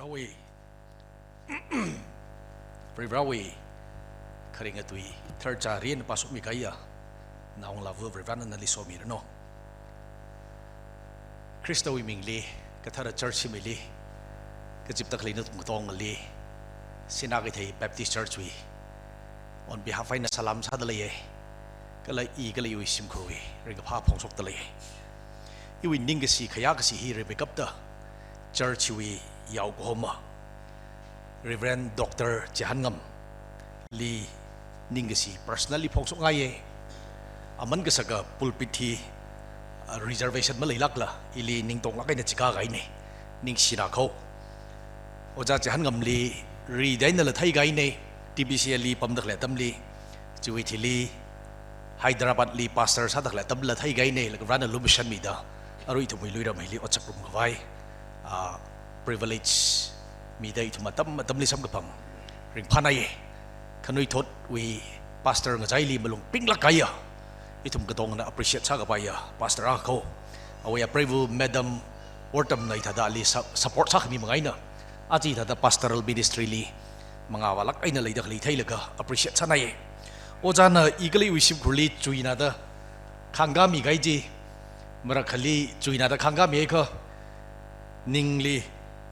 Brawi Brawi Karinga tui Terja Rien pasuk mikaya Naong lavu Brivana na lisomi no Krista wi mingli Katara church mili Kajip takli na tungtong li Sinagi thay Baptist Church wi On behalf ay na salam sa dalaye Kala I kala iwi simkruwi Riga pa pongsok dalaye Iwi ningasi kaya kasi hi rebekapta Church wi yaw kohoma Reverend Dr. Jehangam Li ningasi personally pongsok ngaye Aman kasaga pulpit hi reservation malaylakla Ili ningtong lakay na chikagay ni Ning sinakaw Oja Jehangam li riday na latay gay ni TBCL li pamdakletam li Chiwiti li Hyderabad li pastor sa dakletam latay gay ni Lagavana lumisyan mida Aro ito mo'y luira may li otsaprum kaway Privilege mida ito matam li samgapam Ring panay Kanoy tot wi pastor nga jay li malung pinglak kaya Itum katong na appreciate sa kapaya Pastor ako Awaya prevo Madam Wortam na itada li support sa kami mga ina At itada pastoral ministry li Mga walak ay nalayda kalitay laga Appreciate sa naye O dyan igali wisip kurli Chuy nada Kangami gayji Marakali chuy nada kangami ay ka Ningli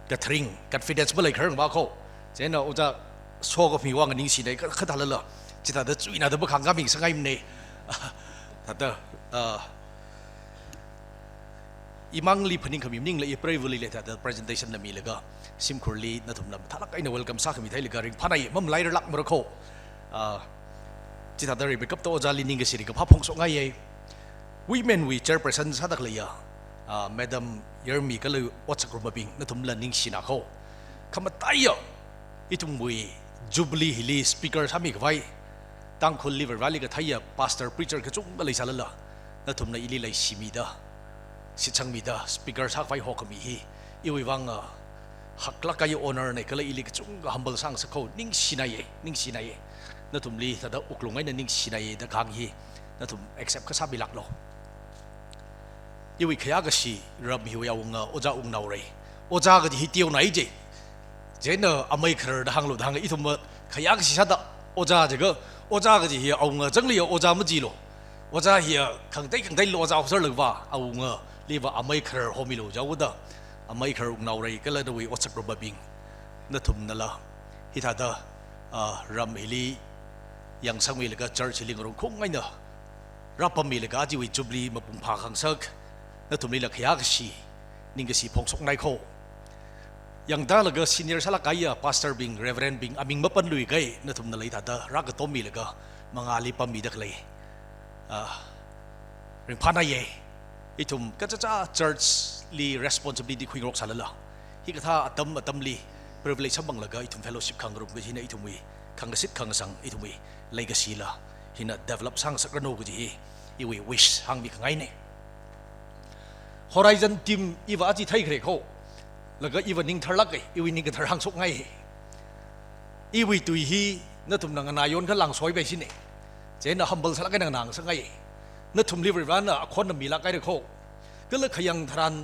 Gatring Confidence balay karang bako Diyan na o dyan So ka miwang ning sinay Katalala Chitada chuy nada ba kangami Sa ngayon na Tada Imang li paning kami ning la i-pray li tada presentation na milaga simkurli na tumnam talak ay na welcome sa kami tayo ligaring panay mam lighter lak marako Chita dari backup to ojali ning siri ka papong so ngay women we chairperson sa daklaya Madam Yermi Kaloy Otsak Rumabing na tumlan ning sinako kamataya itong mui Jubilee Hili speaker sa mi kawai Tangkol Liver Valley ka thaya pastor preacher ka chung balay salala na tum na ililay simida sitsang mida speaker sa fay hokamihi iwiwang hakla kayo honor na kala ili ka chung hambal sang sa ko ning sinaye na tumli tada uklungay na ning sinaye da kanghi na tum accept ka sa bilaklo iwi kaya ka si rab hiwayawang oja ung nauray oja ka di hitiyaw na ije jena amay karar da hanglo da hanga itum kaya ka si sada oja jaga oja ka ji hi au nga jang li oja ma ji lo oja hi khang dai lo oja officer lag ba au nga li ba amai khar homi lo jaw da amai khar ung naw rai kala da wi otsak ro babing na thum nala hi tha da ram hili yang sang mi laga church ling rong khong ngai na rapam mi laga ji wi Jubilee mapung pha khang sak na thum li la khya ka si ning ka si phong sok nai kho yang da laga senior sala kaya pastor bing reverend bing aming mapan lui gay na tum nalay tada raga tomi laga mga alipam midak lay ring panaye itum kachacha church li responsibility kuing rok salala hikatha atam li privilege sabang laga itum fellowship kang rum hina itum wi kang gasit kang sang itum wi legacy la hina develop sang sakrano gi iwi wish hang mi kangai ne horizon team iwa aji thai kre kho laga iwa ning tharlak ai iwi ning thar hang sok ngai iwi tui hi na tum nang nayon ka lang soi bai sin ne je na humble salak ai nang sa ngai na tum liver wana akhon na mila kai kho kala khayang tharan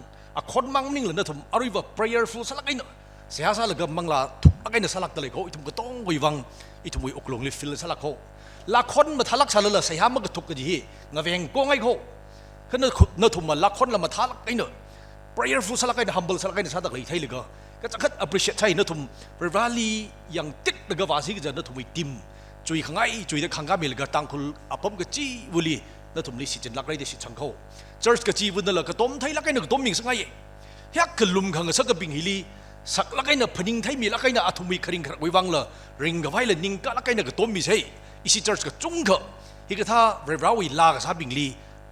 akhon mang ning la na tum ariwa prayerful salak ai na sia sa laga mangla thuk ai na salak dal kho itum ko tong wi wang itum wi oklong li fil salak kho la khon ma thalak salala sai ha ma ga thuk ji hi ngaveng ko ngai kho kana na tum la khon la ma thalak ai na prayerful salakay na humble salakay na sadak lay thay liga katsakat appreciate tay na tum rally yang tit naga vasi ka na tum team cuy kangay cuy na kangami liga tangkul apam ka chi wuli na tum li si chen lakay de si changko church ka chi wun na la ka tom thay lakay na ka tom ming sangay yak kalum kang sa ka binghili sak lakay na paning thay mi lakay na atumi karing karakwi wang la ring gaway la ning ka lakay na ka tom mi say isi church ka chung ka hikata revrawi la ka sa bingli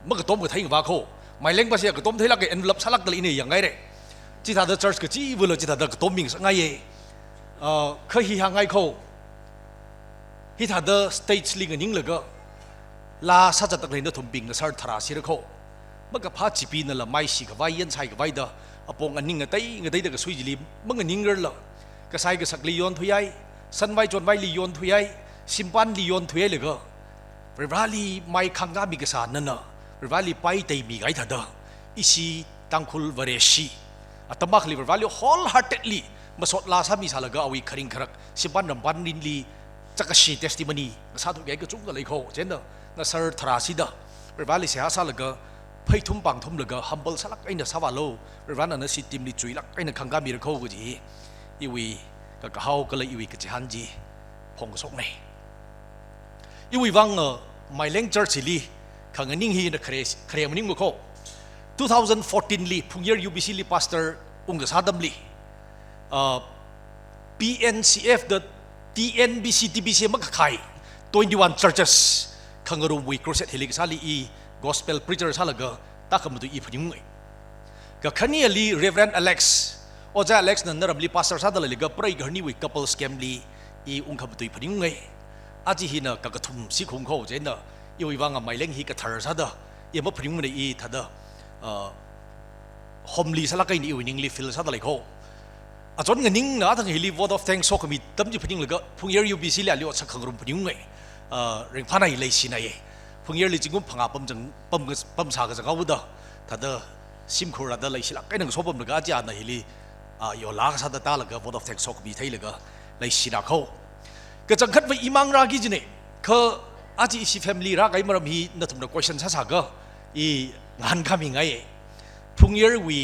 mag ka tom ka thay nga ko mai leng pa siya katom thela ke envelope salak dal ini yang ngai re chi tha da church ke chi vulo chi tha da katom ming ngai ye kha hi ha ngai kho hi tha da stage ling ning laga la sa cha tak le na thum bing na sar thara sir kho maga pha chi pi na la mai si ka vai yan sai ka vai da apong aning ngai da ka sui jili mang ning ger la ka sai ka sak li yon thuyai san vai chon vai li yon thuyai simpan li yon thuyai le ga rali mai khanga mi ka sa na na Rivali pai tay mi gai thada isi tangkul vareshi atamak liver value wholeheartedly มาสดลาสามีสาลก็เอาอีกคริงครักสิบันรำบันนินลีจักรชีเทสติมนีสาธุแกก็จุ่มกันเลยเขาเจนเนอน่าสร์ทราสิดาเรื่องนี้เสียสาลก็เพื่อทุ่มปังทุ่มเลยก็ humble สลักไอ้เนี่ยสาวาโลเรื่องนั้นสิติมลีจุยลักไอ้เนี่ยขังกามีเรื่องเขาก็จีอีวีก็เขาก็เลยอีวีก็จะฮันจีพงศกเนี่ยอีวีวังไม่เล่งเจอร์สิลีขังนิ่งฮีนะเครียมนิ่งมุข2014 ลีพุ่งเยอร์ UBC ลีพาสเตอร์องค์กษัตริย์ลีPNCF เด TNBC TBC มักขาย21 churches ขังรูมวิครูเซตเฮลิกซาลีอี gospel preacher ซาลก็ตากรรมตัวอีพยุงไงก็ขันนี้ลี Reverend Alex โอ้จ้า Alex นั่นนรำลี pastor ซาดเลยก็ปรายกันนี้วิ couple scam ลีอีองค์ขบตัวอีพยุงไงอาจีฮีน่ะก็กระทุ่มสิคงเขาเจนน่ะอีวิวังอ่ะไม่เล่งฮีกระเทอร์ซาดอีมาพยุงมันอีทัดโฮมลีสลักไอ้นี่อีนิ่งลีฟิลซาดเลยเขาอาจารย์เงินนิ่งนะทั้งเฮลี word of thanks ก็มีตั้มจีพยุงเลยก็พุ่งเยอร์ UBC เลยอาลีว่าสักขังรุมพยุงไงเรื่องพันอะไรเลยสินะเย่พุ่งเยอร์เลยจริงๆพังอาปั๊มจังปั๊มสากจังเขาบุตรทัดซิมคูระดัเลยสิละไอ้หนังโซปั๊มเลยก็อาจารย์นะเฮลียอลากซาดตาเลยก็ word of thanks ก็มีไทยเลยก็เลยสินะเขาก็จังคัดไว้อิมังรากิจเนี่ยคืออาจีสิ family รักไอ้มารามีนั่นทุ่มนะ question ซะสักก็อีงานคำยังไงพุ่งเยอร์วี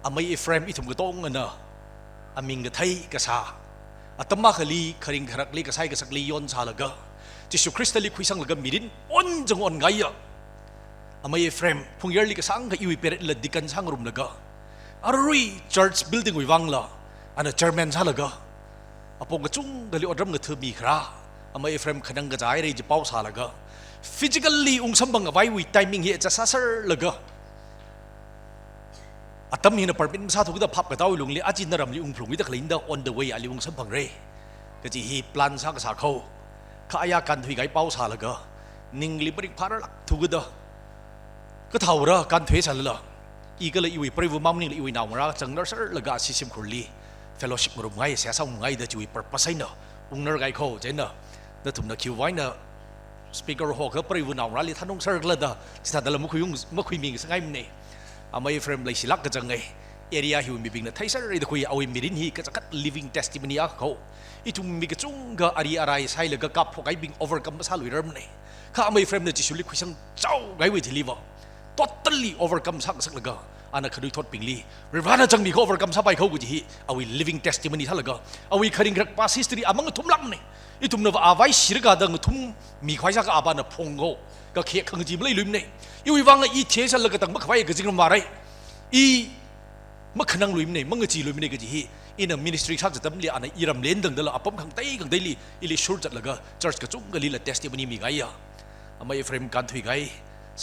อาไม่เฟรมอีทุ่มก็ต้องเงินอามิงก็ไทยก็ซาอาตมาขลีขริงขรักลีก็ใช้ก็สักลียอนซาละก็จิสุคริสต์ลีคุยสังละก็มีดินอ่อนจังอ่อนไงอ่ะอาไม่เฟรมพุ่งเยอร์ลีก็สังก็อีวิเปรตละดิกันสังรุมละก็อารุย church building วิวังละอันนั้น chairman ซาละก็อาปงกจุงกะลีอดรำกะเธอมีคราอาไม่เฟรมขนังกระจายเลยจะเป้าซาละก็ physically องค์สัมบังเอาไว้วิ timing เฮจะซาเซอร์ละก็อาตมีนปาร์มินมาซาทุกท่าพับกระต้าลุงลีอาจินนรำลีองพลุงวิตาคลินดา on the way อาลีองสัมพังเร่ก็จะฮีพลันซากษาเขาข้าอยากการถุยไก่เป้าซาละก็นิ่งลิบริกพาร์ลักทุกท่าก็เท่าระการถุยซาละอีก็เลยอีวิปริวมัมนิ่งอีวินาวมาจังนอร์สละก็อาศิสิมคุลีเฟลโลชิพมรุมไงเสียสาวไงเดจุยปาร์ปัสไซน์องนอร์ไก่เขาเจนน่ะเดทุ่มนักคิวไว้น่ะสปีกเกอร์ฮอก็ปริวนาวมาลีท่านองเซอร์ละเดสิท่านเดลมุคุยมิงสังไงมันเนี่ยอาไม่เฟรมเลยสิลักก็จังไงเอเรียหิวมีบิงนะไทยสระเดคุยเอามีรินฮีก็จะกัด living testimony อ่ะเขาอีทุ่มมีกระจุงก็อารีอะไรใช่เลยก็กับพวกไอ้บิง overcome มาซาลุยเริ่มเนี่ยข้าไม่เฟรมเนี่ยจิสุลิคุยสังเจ้าไงวิธีลีวะ totally overcome สักเลยก็อันนั้นคือทดปิงลีเรื่องนั้นจังมีเขา overcome ซะไปเขากูจะฮีเอา living testimony ท่าเลยก็เอาคดีก past history อามันก็ทุ่มลังเนี่ยอีทุ่มเนี่ยอาไว้สิริกาดังทุ่มมีใครสักอาบานน่ะพงเขาก็เขียนขังจีบเลยลืมเนี่ยอีวิวังอีเทชันเลยก็ตั้งมักไว้ก็จริงมาไรอีมักขนังลุยมันเนี่ยมังจีลุยมันเนี่ยก็จีฮีอินมินิสทรีชักจะทำเลี้ยอันนั้นอีรำเลี้ยนดังเดลอ่ะปั๊มขังไตขังไตลีอีลิชูร์จัดเลยก็จัดกระจุงก็ลีละเทสติมนีมีไงอ่ะอาไม่เฟรมการถุยไง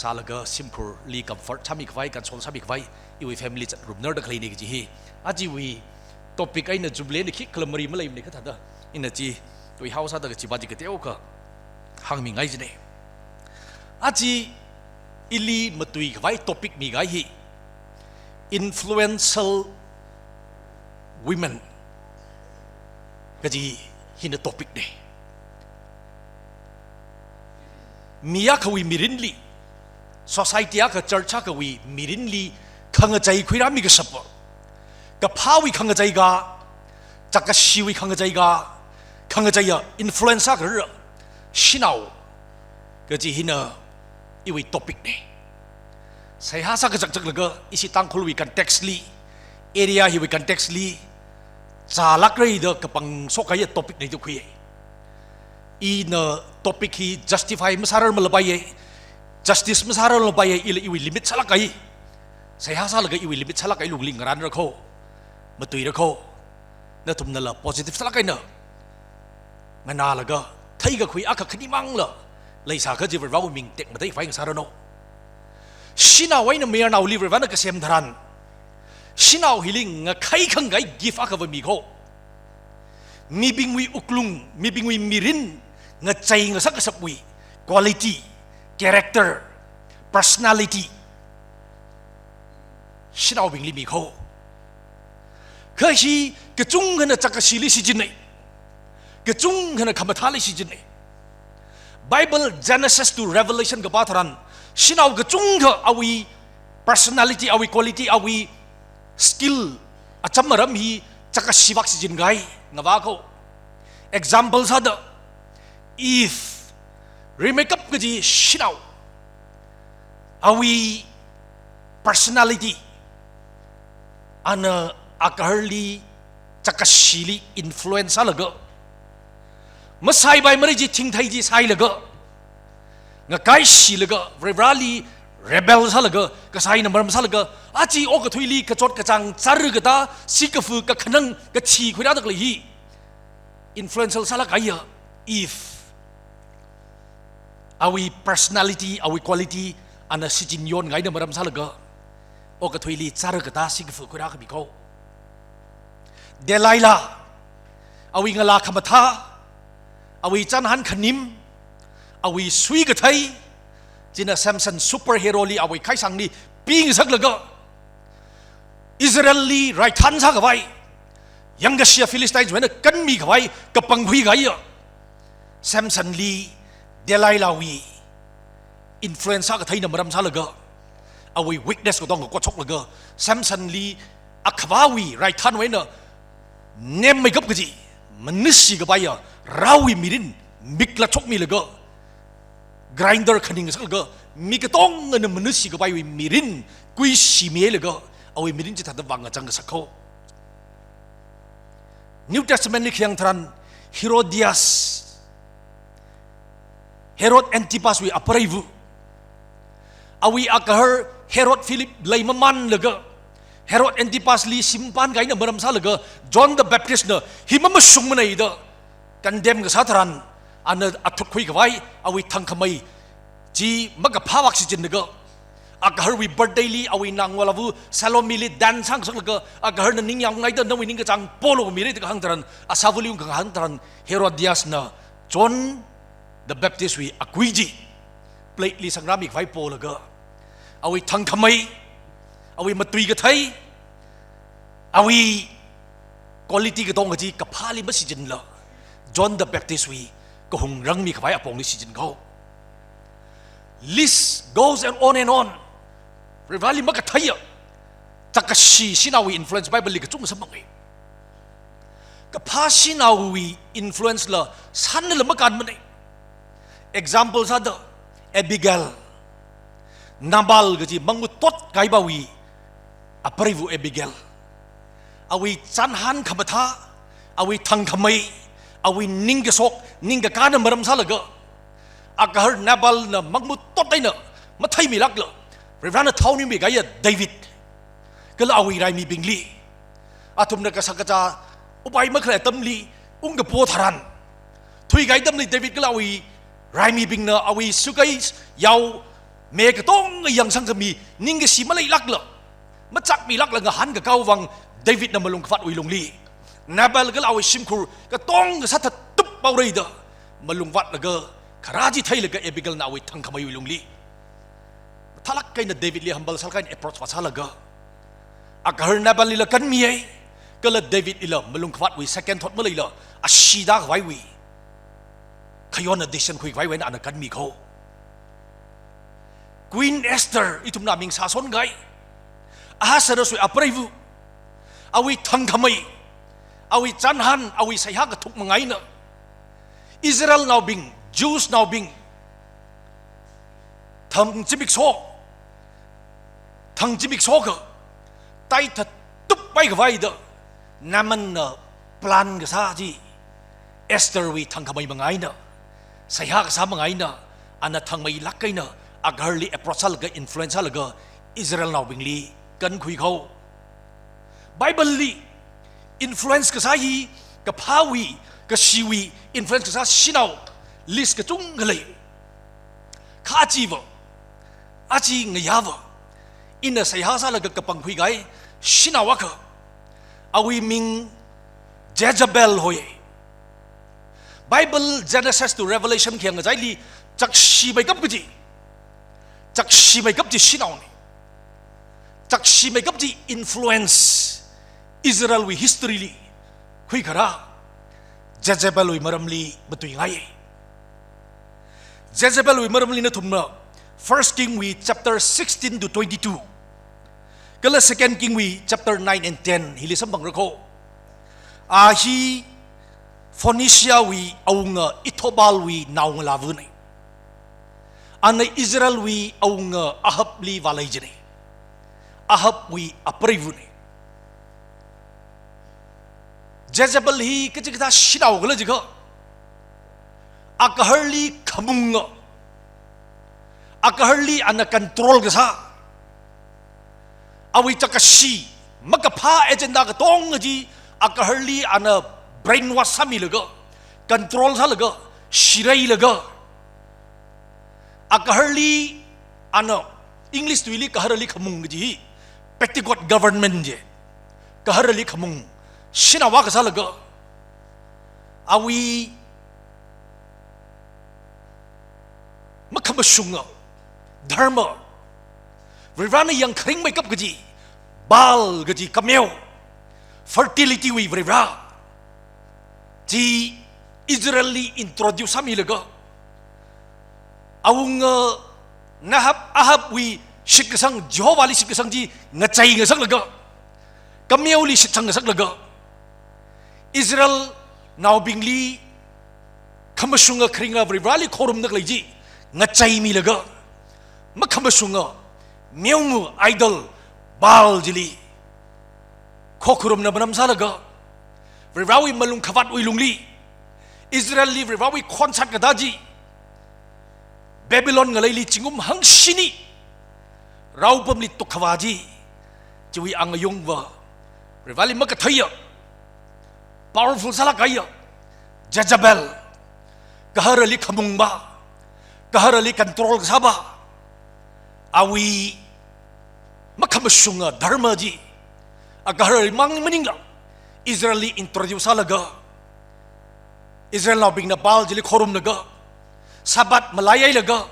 ซาละก็ซิมพูร์ลีกัมฟอร์ตชามิกไว้กันโซลชามิกไว้อีวิแฟมิลี่จัดรูมเนอร์ดักลีนี่ก็จีฮีอาจีวีท็อปิกไอ้เนี่ยจุบเลี้ยนคิดคลมรีมาเลยมันเนี่ยก็ทัดอ่ะอินน่ะจีตัวเฮาส์อะก็จีบาจีก็เที่ยวก็หังมีไงจีเนี่ยอาจีอิลีมาตุยไว้ท็อปิกมีไงฮี influential women ก็จีฮินท็อปิกเนี่ยมีอะเขาวิมิรินลี society อะเขา church อะเขาวิมิรินลีขังใจคุยรามีก็สับกับพาวิขังใจกาจักรชีวิขังใจกาขังใจอะ influence อะเขาเรื่องชินเอาก็จีฮินอีวิท็อปิกเนี่ยsaya hasa kejak-jak lega isi tangkul we context li area hi we context li calak rei de kepang sokaya topik nei tu khui ina topik hi justify masarar melabai justice masarar melabai iwi limit salakai saya hasa lega iwi limit salakai lungling ran rakho matui rakho na tum na la positive salakai na mana lega thai ga khui aka khani mang la leisa ka jiver raw ming tek matai fai sarano Sinau ay na mayor na Oliver van nagkasem daran. Sinau hiling nga kay kang gay give akava miko. Mibingwi uklung, mibingwi mirin nga chay nga sakasapwi. Quality, character, personality. Sinau bingli miko. Kasi kacung nga na tsakasili si Jinay. Kacung nga na kamatali si Jinay. Bible Genesis to Revelation kabataran. Sinau kacung ka awi personality, awi quality, awi skill. At sa maram hi จักรชีวักสิจินไงงาว่าเขา example ซะเด้อ if remake up ก็จีชินเอาอาวี personality อันอากาศลีจักรชีลี influence อะไรก็มาใส่ใบมาได้จีทิ้งไทยจีใส่เลยก็งาไก่ชีเลยก็ rally rebel ซะเลยก็ใส่น้ำมันซะเลยก็อาจีโอกระทุยลีกระจดกระจังจารึกระตาสิกระฟืกระขนังกระชีคุยได้ตะกลีฮี influence ซะละก็เยอะ if our personality our quality อันนั้นสิจินโยนไงน้ำมันซะเลยก็โอกระทุยลีจารึกระตาสิกระฟืกคุยได้ก็มีเขาเดลัยล่ะเอาวิงลาขมัทาเอาวิจันหันขนิมเอาวิสวีกะไทยจีน่าแซมสันซูเปอร์ฮีโร่ลีเอาวิใครสั่งนี่ปีงสักเลยก็อิสราเอลลีไรทันสักไว้ยังกะเชียฟิลิสไตน์เว้นกันมีกับไว้กับปังหุยไงอ่ะแซมสันลีเดลัยลาวีอินฟลูเอนซ่ากะไทยนำมาดำซะเลยก็เอาวิวิกเนสก็ต้องก็ชกเลยก็แซมสันลีอัควาวีไรทันไว้เนอะเนมไม่กับกะจีมันนึกสิกับไปอ่ะเราวิมิรินมิกละชกมีเลยก็ grinder คันนิงสักเลยก็มีกระต้องเงินมันนึกสิกับไปวิมิรินกุยสิเมเลยก็เอาวิมิรินจะทัดวังจังกับสักเขา New Testament นี่เขียนทรันเฮโรดิอัสเฮโรดแอนติปัสวิอัปไรวุเอาวิอากาศเฮโรดฟิลิปไลมันเลยก็เฮโรดแอนติปัสลีซิมปันไงนะมาดำซาเลยก็จอห์นเดอะแบปติสต์เนอะฮิมันมาส่งมาในเด้อกันเดมกับซาตรันอันนั้นอัตุคุยกับไว้เอาไว้ทั้งขมายจีมักกับภาวะสิจินเลยก็อากาศวิบัติลีเอาไว้นางวลาวูซาโลมิลิดันซังสักเลยก็อากาศนั้นนิ่งยังไงเด้อนั่งวินิ่งกระจังโปโลมิลิตกับหังตรันอาซาฟุลิอุงกับหังตรันเฮโรดิอัสเนอะจอห์นเดอะแบปติสต์วิอคุยจีเปลลีสังรามิกไฟโปเลยก็เอาไว้ทั้งขมายเอาไว้มาตุยกับไทยเอาไว้คุณภาพก็ต้องกระจีกับพาลิมัสจินละจอห์นเดอะแบปติสต์วีก็หงรังมีกับไว้อปองลิสิจินเขา list goes on and on เรื่องอะไรมักกะไทยอ่ะจักรชีสินาวี influence ไปบริกจุ่มสมังไงกับพาสินาวี influence ละสันนี่ละมักกันมันเอง example ซะเด้อเอบิเกลนาบาลกระจีมังมุตตไกบาวีอัปริวุเอบิเกลเอาไว้จันหันขมัทาเอาไว้ทั้งขมายเอาไว้นิ่งกระซกนิ่งกระการนำมาดำซาเลยก็อากาศนาบาลน่ะมักมุตตได้เนอะมาไทยมีลักเลยเรื่องนั้นเท่านี้มีไงอะเดวิดก็เลยเอาไว้ไรมีบิงลีอาทุมนักสักจาอุบายเมื่อใครตั้มลีอุ้งกับปัวทารันทุยไงตั้มลีเดวิดก็เลยเอาไว้ไรมีบิงเนอะเอาไว้สุกัยยาวเมกะต้องยังสังกมีนิ่งกระสีมาเลยลักเลยมาจักมีลักเลยหันกับเก้าวังเดวิดนำมาลงฟัดอุยลงลีนาบาลก็เอาไว้ชิมคูก็ต้องก็สัตว์ตุ๊บเบาเลยเด้อมาลงวัดแล้วก็ขราจีไทยเลยก็เอบิเกลน่าไว้ทั้งขมาอุยลงลีถ้าลักกันนะเดวิดเลี้ยฮัมเบลสักกันเอปโรสวัดแล้วก็อากาศนาบาลลีละกันมีไอ้ก็เลยเดวิดอีละมาลงฟัดอุย second thought มาเลยละอาชีดาไว้อุยขย้อนอดิชันคุยไว้นะอันนั้นกันมีเขาควีนเอสเตอร์อีทุมนามิงซาซอนไงอาเซอร์สวยอัปริวุเอาไว้ทั้งขมายเอาไว้จันหันเอาไว้ใส่ฮักทุกมังไงเนอะอิสราเอลนาวบิงจูสนาวบิงทั้งจิบิกโซทั้งจิบิกโซก็ไต่ถัดตุ๊บไปกับไว้เด้อนั่นมันพลันกับซาจีเอสเตอร์วีทั้งขมายมังไงเนอะใส่ฮักซามังไงเนอะอันนั้นทั้งไม่ลักไงเนอะอากาศลีเอปโรซัลก็อินฟลูเอนซ์ลก็อิสราเอลนาวบิงลีกันคุยเขาไบเบิลลีอินฟลูเอนซ์กับซาฮีกับพาวีกับชีวีอินฟลูเอนซ์กับซาชินาวลิสกับจุงกันเลยข้าจีวะอาจีเงียบอินเนอร์ใส่ฮาซาลกับปังคุยไงชินาวะก็เอาวิมิงเจเจเบลหอยไบเบิล Genesis to Revelation เขียนกันใจลีจากชีไปกับกุจิจากชีไปกับจีชินาวนี่จากชีไปกับจีอินฟลูเอนซ์อิสราเอลวิ history ลีคุยกันละเจเจเบลวิมารมลีมาตุยไงเจเจเบลวิมารมลีนั่นทุ่มเนาะ First King we chapter 16 to 22ก็เลย Second King we chapter 9 and 10ฮิลิสัมบังรักโค ahi Phoenicia wi aunga Ithobal wi naung lavu nei ana Israel wi aunga Ahab li walai jene Ahab wi aprivu nei Jezebel hi kechikta sinau gala jiga akaharli khamunga akaharli ana control gasa awi takashi makapha agenda ka tong ji akaharli ana brainwash sami laga control sa laga shirai laga akaharli ana English tuili kaharli khamung ji petticoat government je kaharli khamung sinawa ka sa laga awi makamasunga dharma Vrivana yang kering makeup gaji bal gaji kameo fertility wi vrivra ji Israeli introduce ami laga awung ahab wi shikasang Jehovah li shikasang ji ngachai ngasak laga kameo li shikasang ngasak laga Israel now bingli kamasunga keringa vrivra li khorum nak lai ji ngachai mi laga makamasunga meungu idol bal jili khokurum na banam salaga Vrivrawi malung khavat ui lungli Israel li Vrivrawi khonsat kadaji Babylon ngalai li chingum hang sini raupam li tukhawaji jiwi angayung wa Vrivali makathaya powerful salakaya Jezebel kahara li khamung ba kahara li control kasaba awi makamasunga dharma ji agahara mang meninga Israeli introduce laga Israel now bing na bal jili khorum laga sabat malayai laga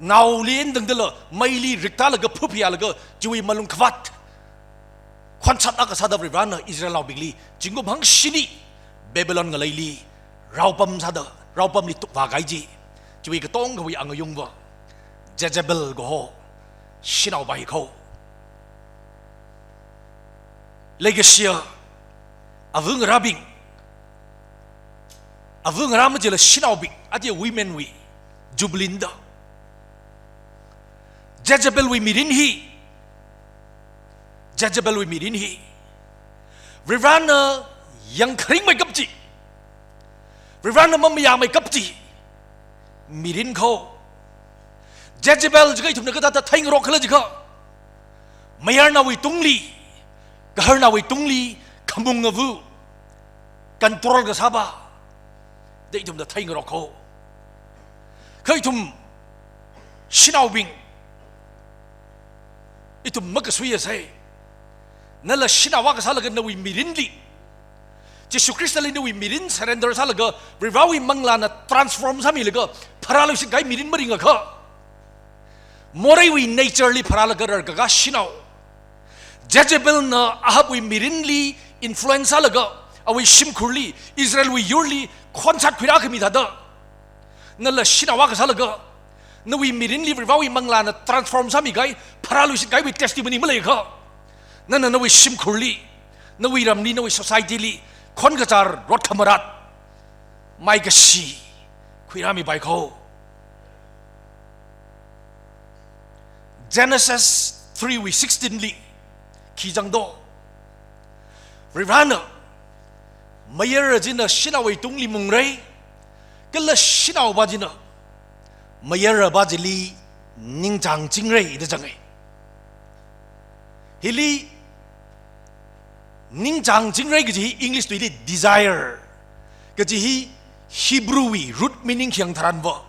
now lien dengdela maili rikta laga phupia laga jiwi malung khwat khwansat aka sada vrivana Israel now bingli jingum hang sini Babylon ngalaili raupam sada raupam li tukwa gaiji jiwi katong gawi angayung wa Jezebel go sinau bai ko legacia avung rabing avung ram jela sinau bing adia women wi jublinda Jezebel wi mirin hi Vrivana yang kering mai kapji Vrivana mamya mai kapji mirin ko Jezebel juga itu nak kata thaing rok kala juga mayar na wi tungli kahar na wi tungli khamung ngavu control ga saba de itu na thaing rok ko kai tum sinau bing itu makasuya sai nala sinawa ka salaga na wi mirinli Jesu Kristus li na wi mirin surrender salaga rivawi mangla na transform sami laga paralo si kai mirin maringa ka Morai wi naturally paralagar gaga sinau Jezebel na Ahab wi mirinli influence laga awi shimkurli Israel wi yurli khonsat khira khami da nala sinawa ka salaga na wi mirinli rivawi mangla na transform sami gai paralu si gai wi testimony malai ka na wi shimkurli na wi ramni na wi society li khon gachar rot khamarat mai ga si khirami bai ko Genesis 3:16 li kijang do Rivana mayer jina sinawai tungli mungrai kala sinaw bajina mayer bajili ningjang jingrai de jangai hili ningjang jingrai gi English to ili desire gi Hebrew wi root meaning kyang tharan ba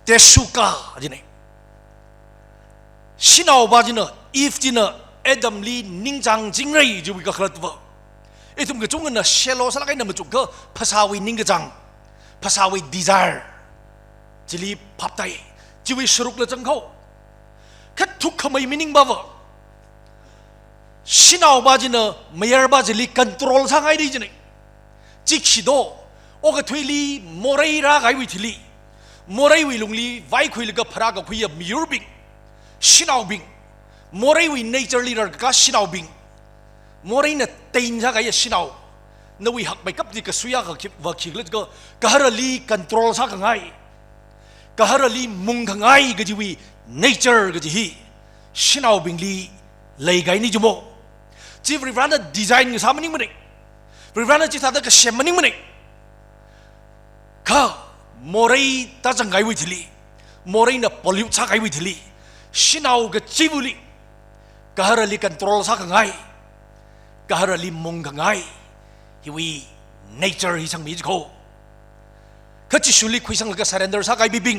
tesuka jine Sinau bajina if jina Adam li ningjang jingrai jiwi ka khlat ba itum ga chung na shelo sala kai na machuk ga phasawi ningjang phasawi desire jili phaptai jiwi shruk la changkho khat thuk khamai meaning ba wa sinau bajina mayer bajili control sa ngai ri jine chikhido oga thuili morai ra gai wi thili morai wi lungli vai khuil ga phara ga khuya miurbing sinau bing morai wi nature leader ka sinau bing morai na tein sa ga ya sinau นวิหักไปกับที่กสุยากับว่าขีดแล้วก็กหาลีคอนโทรลซะกันไงกหาลีมุงกันไงก็จะวิเนเจอร์ก็จะฮีชินเอาบิงลีเลยไงนี่จุโมจีบริวารน่ะดีไซน์ก็สามันนิ่งมันเองบริวารน่ะจีตาตะก็เชมมันนิ่งมันเองข้าโมเรย์ตาจังไงวิธีลีโมเรย์น่ะพลิวซะไงวิธีลีชินเอาก็จีบุลีกหาลีคอนโทรลซะกันไงกหาลีมุงกันไงฮิวีเนเจอร์ฮิสังมีจโคข้าจิชุลีคุยสังเลก็ surrender ซะไงบิบิง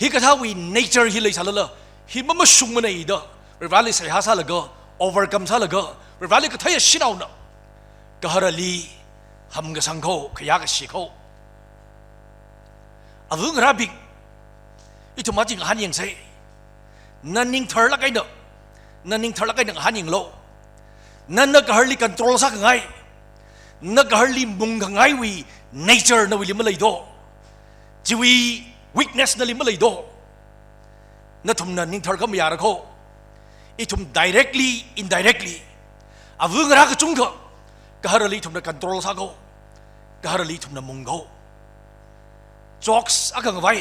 ฮิก็ท้าวีเนเจอร์ฮิเลยซะละฮิมันมาชุงมันไอ้เด้อบริวารลีใส่หาซะละก็ overcome ซะละก็บริวารลีก็ท้ายชินเอาเนาะกหาลีทำก็สังโคขยะก็ชิโคอาวุธราบิงอีทุมาจิงหันยังไงนั่นนิ่งเธอละไงเนาะนั่นนิ่งเธอละไงเนาะหันยังโลนั่นนักฮาร์ลีคอนโทรลสักไงนักฮาร์ลีมุงกันไงวีเนเจอร์นั่นวิลิมเลยโดจีวี weakness นั่นลิมเลยโดนั่นทุ่มนั่นนิ่งเธอก็ไม่อยากเขาอีทุ่ม directly indirectly อาวุธรักจุงเขากฮาร์ลีทุ่มนั่นคอนโทรลสักเขากฮาร์ลีทุ่มนั่นมุงเขาjokes อากังไว้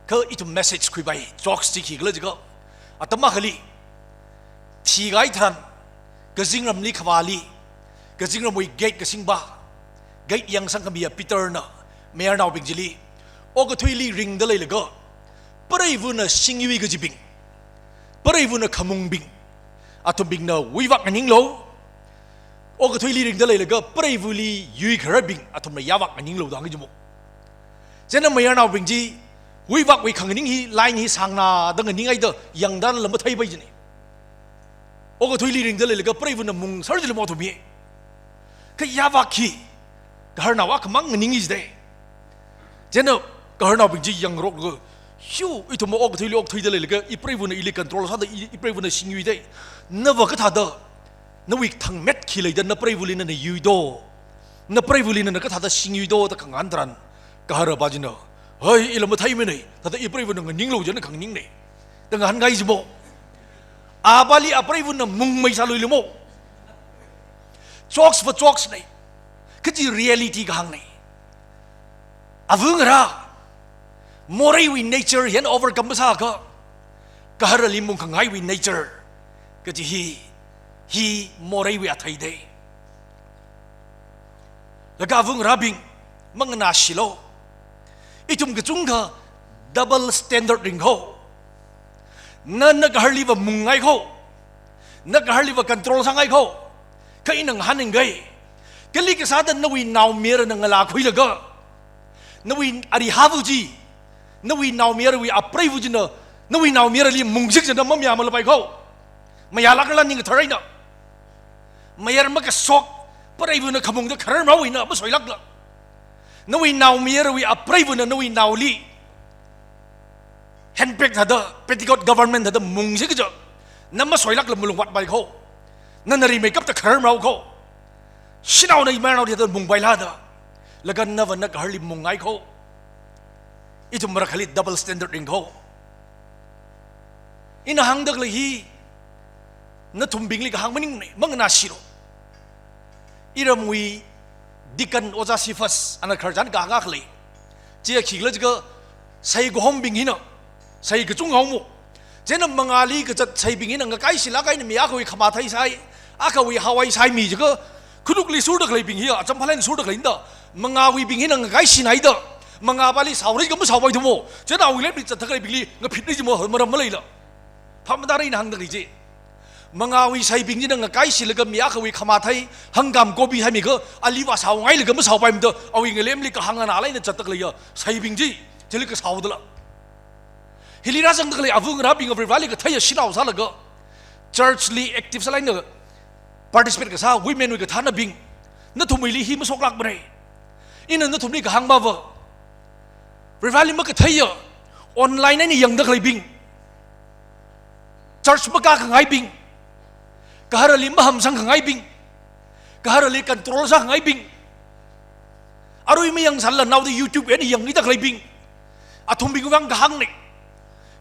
เขาอีทุ่ม message คุยไป jokes ที่ขี้ก็เลยก็อาตมาฮาลีที่ไงท่านก็จิงรำลีขวาลีก็จิงรำวิเกตก็จิงบ้าเกตยังสังคมีปีเตอร์น่ะเมียนาวบิงจิลีโอ้ก็ทุยลีริงเดลัยเลยก็ปรายวุนสิงยูวีก็จิบิงปรายวุนขมุงบิงอาตุบิงน่ะวิวักอันยิงโลโอ้ก็ทุยลีริงเดลัยเลยก็ปรายวุลียูวีคาร์บิงอาตุมันยาวักอันยิงโลดังกิจมุกเจ้าหน้าเมียนาวบิงจีวิวักวิขังยิงฮีไลน์ฮีสังนาดังยิงไอ้เด้อยังดันละมาไทยไปจีนี่โอ้ก็ทุยลีริงเดลัยเลยก็ปรายวุนมุงสารจิลมอตุมีก็ยาวักฮีกหานาวักมังยิงฮีเดเจ้าหน้ากหานาบิงจียังรกก็ชิวอีทุมโอ้ก็ทุยลีโอ้ทุยเดลัยเลยก็อีปรายวุนอีลิคอนโทรลซะเดอีปรายวุนสิงยูวีเดนับว่าก็ท่าเด้อนวิกทั้งเม็ดขี้เลยเดนับปรายวุลินนั่นยูโดนับปรายวุลินนั่นก็ท่าเดสิงยูโดตะขังอันตรันก็หาระบาจินเนาะเฮ้ยอีลำมาไทยไม่เนี่ยท่าเดอีปรายวุนนั่นยิงโลจนขังยิงเนี่ยแต่งานไงจิโมอาบาลีอาปรายวุนนั่นมุงไม่ซาลุยลิโมjokes for jokes เนี่ยคือจี reality กังเนี่ยอาวุธระโมเรย์วิ nature เห็น overcome ภาษาก็หาลิมุงขังไงวิ nature ก็จีฮีโมเรย์วิอัฐิเดแล้วก็อาวุธระบิงมังนาชิโลอีทุมกจุงก็ double standard ริงเขานั่นนักหาลิวมุงไงเขานักหาลิว control สังไงเขาก็อินังหันยังไงก็ลิกษาดันนวีนาวเมียร์นังลาคุยเลยก็นวีอาริฮาวุจีนวีนาวเมียร์วีอัปรายวุจีเนนวีนาวเมียร์ลีมุงซิกจะนำมันยามาลไปเขาไม่อยากลักลันยิงเท่าไรเนาะไม่อยากมันก็ช็อกปรายวุนขมุงจะขรมาวินะไม่สวยลักละนวีนาวเมียร์วีอัปรายวุนนวีนาวลีเฮนเป็กท่าเดอเป็นที่กฎ government ท่าเดอมุงซิกจะนั่นไม่สวยลักละมุลงวัดไปเขานั่นรีไม่กับจะขรมาเขาชินเอาในแม่เราที่เดอมุงไปลาเดอแล้วก็นับวันนักฮาร์ลีมุงไงเขาอีทุมรักฮาร์ลี double standard ริงเขาอินหังดักเลยฮีนั่นทุ่มบิงลีกับหังมันนิ่งมังนาชิโรอีรำวีดิกันโอซาซิฟัสอันนั้นขจันกางากเลยเจ้าขี้เลยก็ใส่กุหอมบิงหินะใส่กระจุงหอมเจ้านั่นมังอาลีก็จะใส่บิงหินะก็ใกล้สิละใกล้เนี่ยมีอาคุยขมาไทยใส่อาคุยฮาวายใส่มีจ้ะก็คุณลูกลีสู้ดักเลยบิงหิอะจำพลันสู้ดักเลยนี่เด้อมังอาวีบิงหินะก็ใกล้สิไหนเด้อมังอาบาลีสาวนี่ก็ไม่สาวไปทุ่มเจ้าเอาวิเล็บนี่จะทักเลยบิงลีก็ผิดนี่จิโม่มารำมาเลยละทำมาได้ในหังดักเลยจีมังอาวีใส่บิงยี่นังไก่สิลก็มีอาควีขมาไทยหังกามโกบีให้มีก็อาลีว่าสาวไงเลยก็ไม่สาวไปมันเด้อเอาอีกเลี้ยมลิกหังอะไรเนี่ยจัดตะเลยใส่บิงจีจะลิกสาวเด้อละฮิลิราจังตะเลยอาวุธรับบิงกับริวาลิกไทยชิลาวซะละก็ churchly active สลายเนี่ย participate กับซา women กับท่านบิงนั่นทุ่มวิลีฮิมสกลักไปเลยอินนั่นทุ่มนี่กับหังบ่าวริวาลิมันก็ไทยออนไลน์นี่ยังตะเลยบิง church มันก็ขังไงบิงกหาลีมหามสังขังไงบิงกหาลีกันโทรศัพท์ขังไงบิงอารุยไม่ยังสันละนาวที่ YouTube เอ็นยังนี่ตะไคร้บิงอาทุ่มบิงวังกหังนี่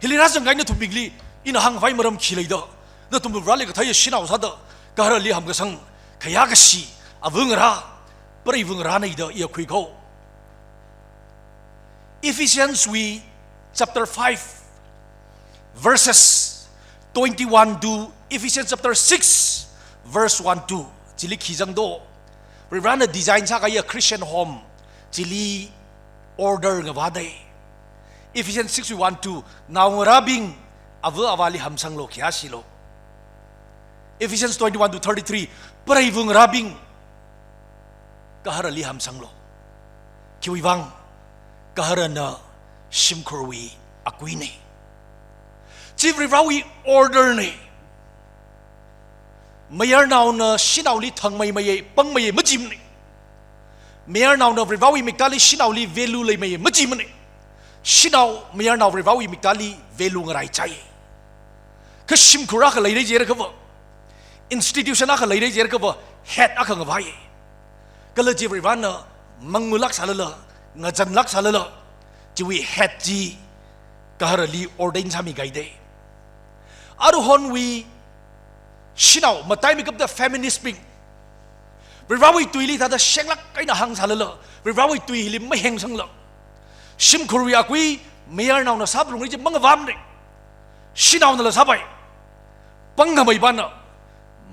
ฮิลิรัสยังไงนี่ทุ่มบิงลีอินหังไฟมารำขี้เลยเด้อนั่นทุ่มบิงรัลลีก็ทายชินเอาซะเด้อกหาลีหามกสัง ขยากสีอวงราปริวงราในเดอีคุยเขา Ephesians we chapter 5 verses 21 to Ephesians chapter 6 verse 1 2จิลิขีจังโดริร้านดีไซน์ชาไกย Christian home จิลิ order งวาได้ Ephesians 6 1 2นาวราบิงอวอาวาลิฮัมสังโลขีอาชิโล Ephesians 21 to 33ปรายวุงราบิงกะฮาร์ลิฮัมสังโลคิวิวังกะฮาร์นาชิมครวีอกุยเนจิริราวี order เนไม่ยานาวนะชินาวลีทั้งไม่ปังไม่ไม่จิมเนไม่ยานาวนะริราวีมิกาลีชินาวลี value เลยไม่จิมเนชินาวไม่ยานาวริราวีมิกาลี value อะไรใจก็ชิมคราก็เลยได้เจอร์ก็ว่า institution ก็เลยได้เจอร์ก็ว่า head ก็งบไว้ก็เลยจิริวานะมังมุลักษาเลละงจันลักษาเลละจิวิ head จีก็ฮาร์ลี ordain สามีไกด์เดอารุฮอนวีชินาวมาไต่มีกับ the feminist ปิงริราวีตุยลีท่าจะเช็คลักไอ้น่าหังสาเลละริราวีตุยลิไม่เฮงสังละชิมครูยากุยไม่ยานาวนะซับลงนี้จะมังกวามเนชินาวนั่นละซับไปปังก็ไม่บ้านนะ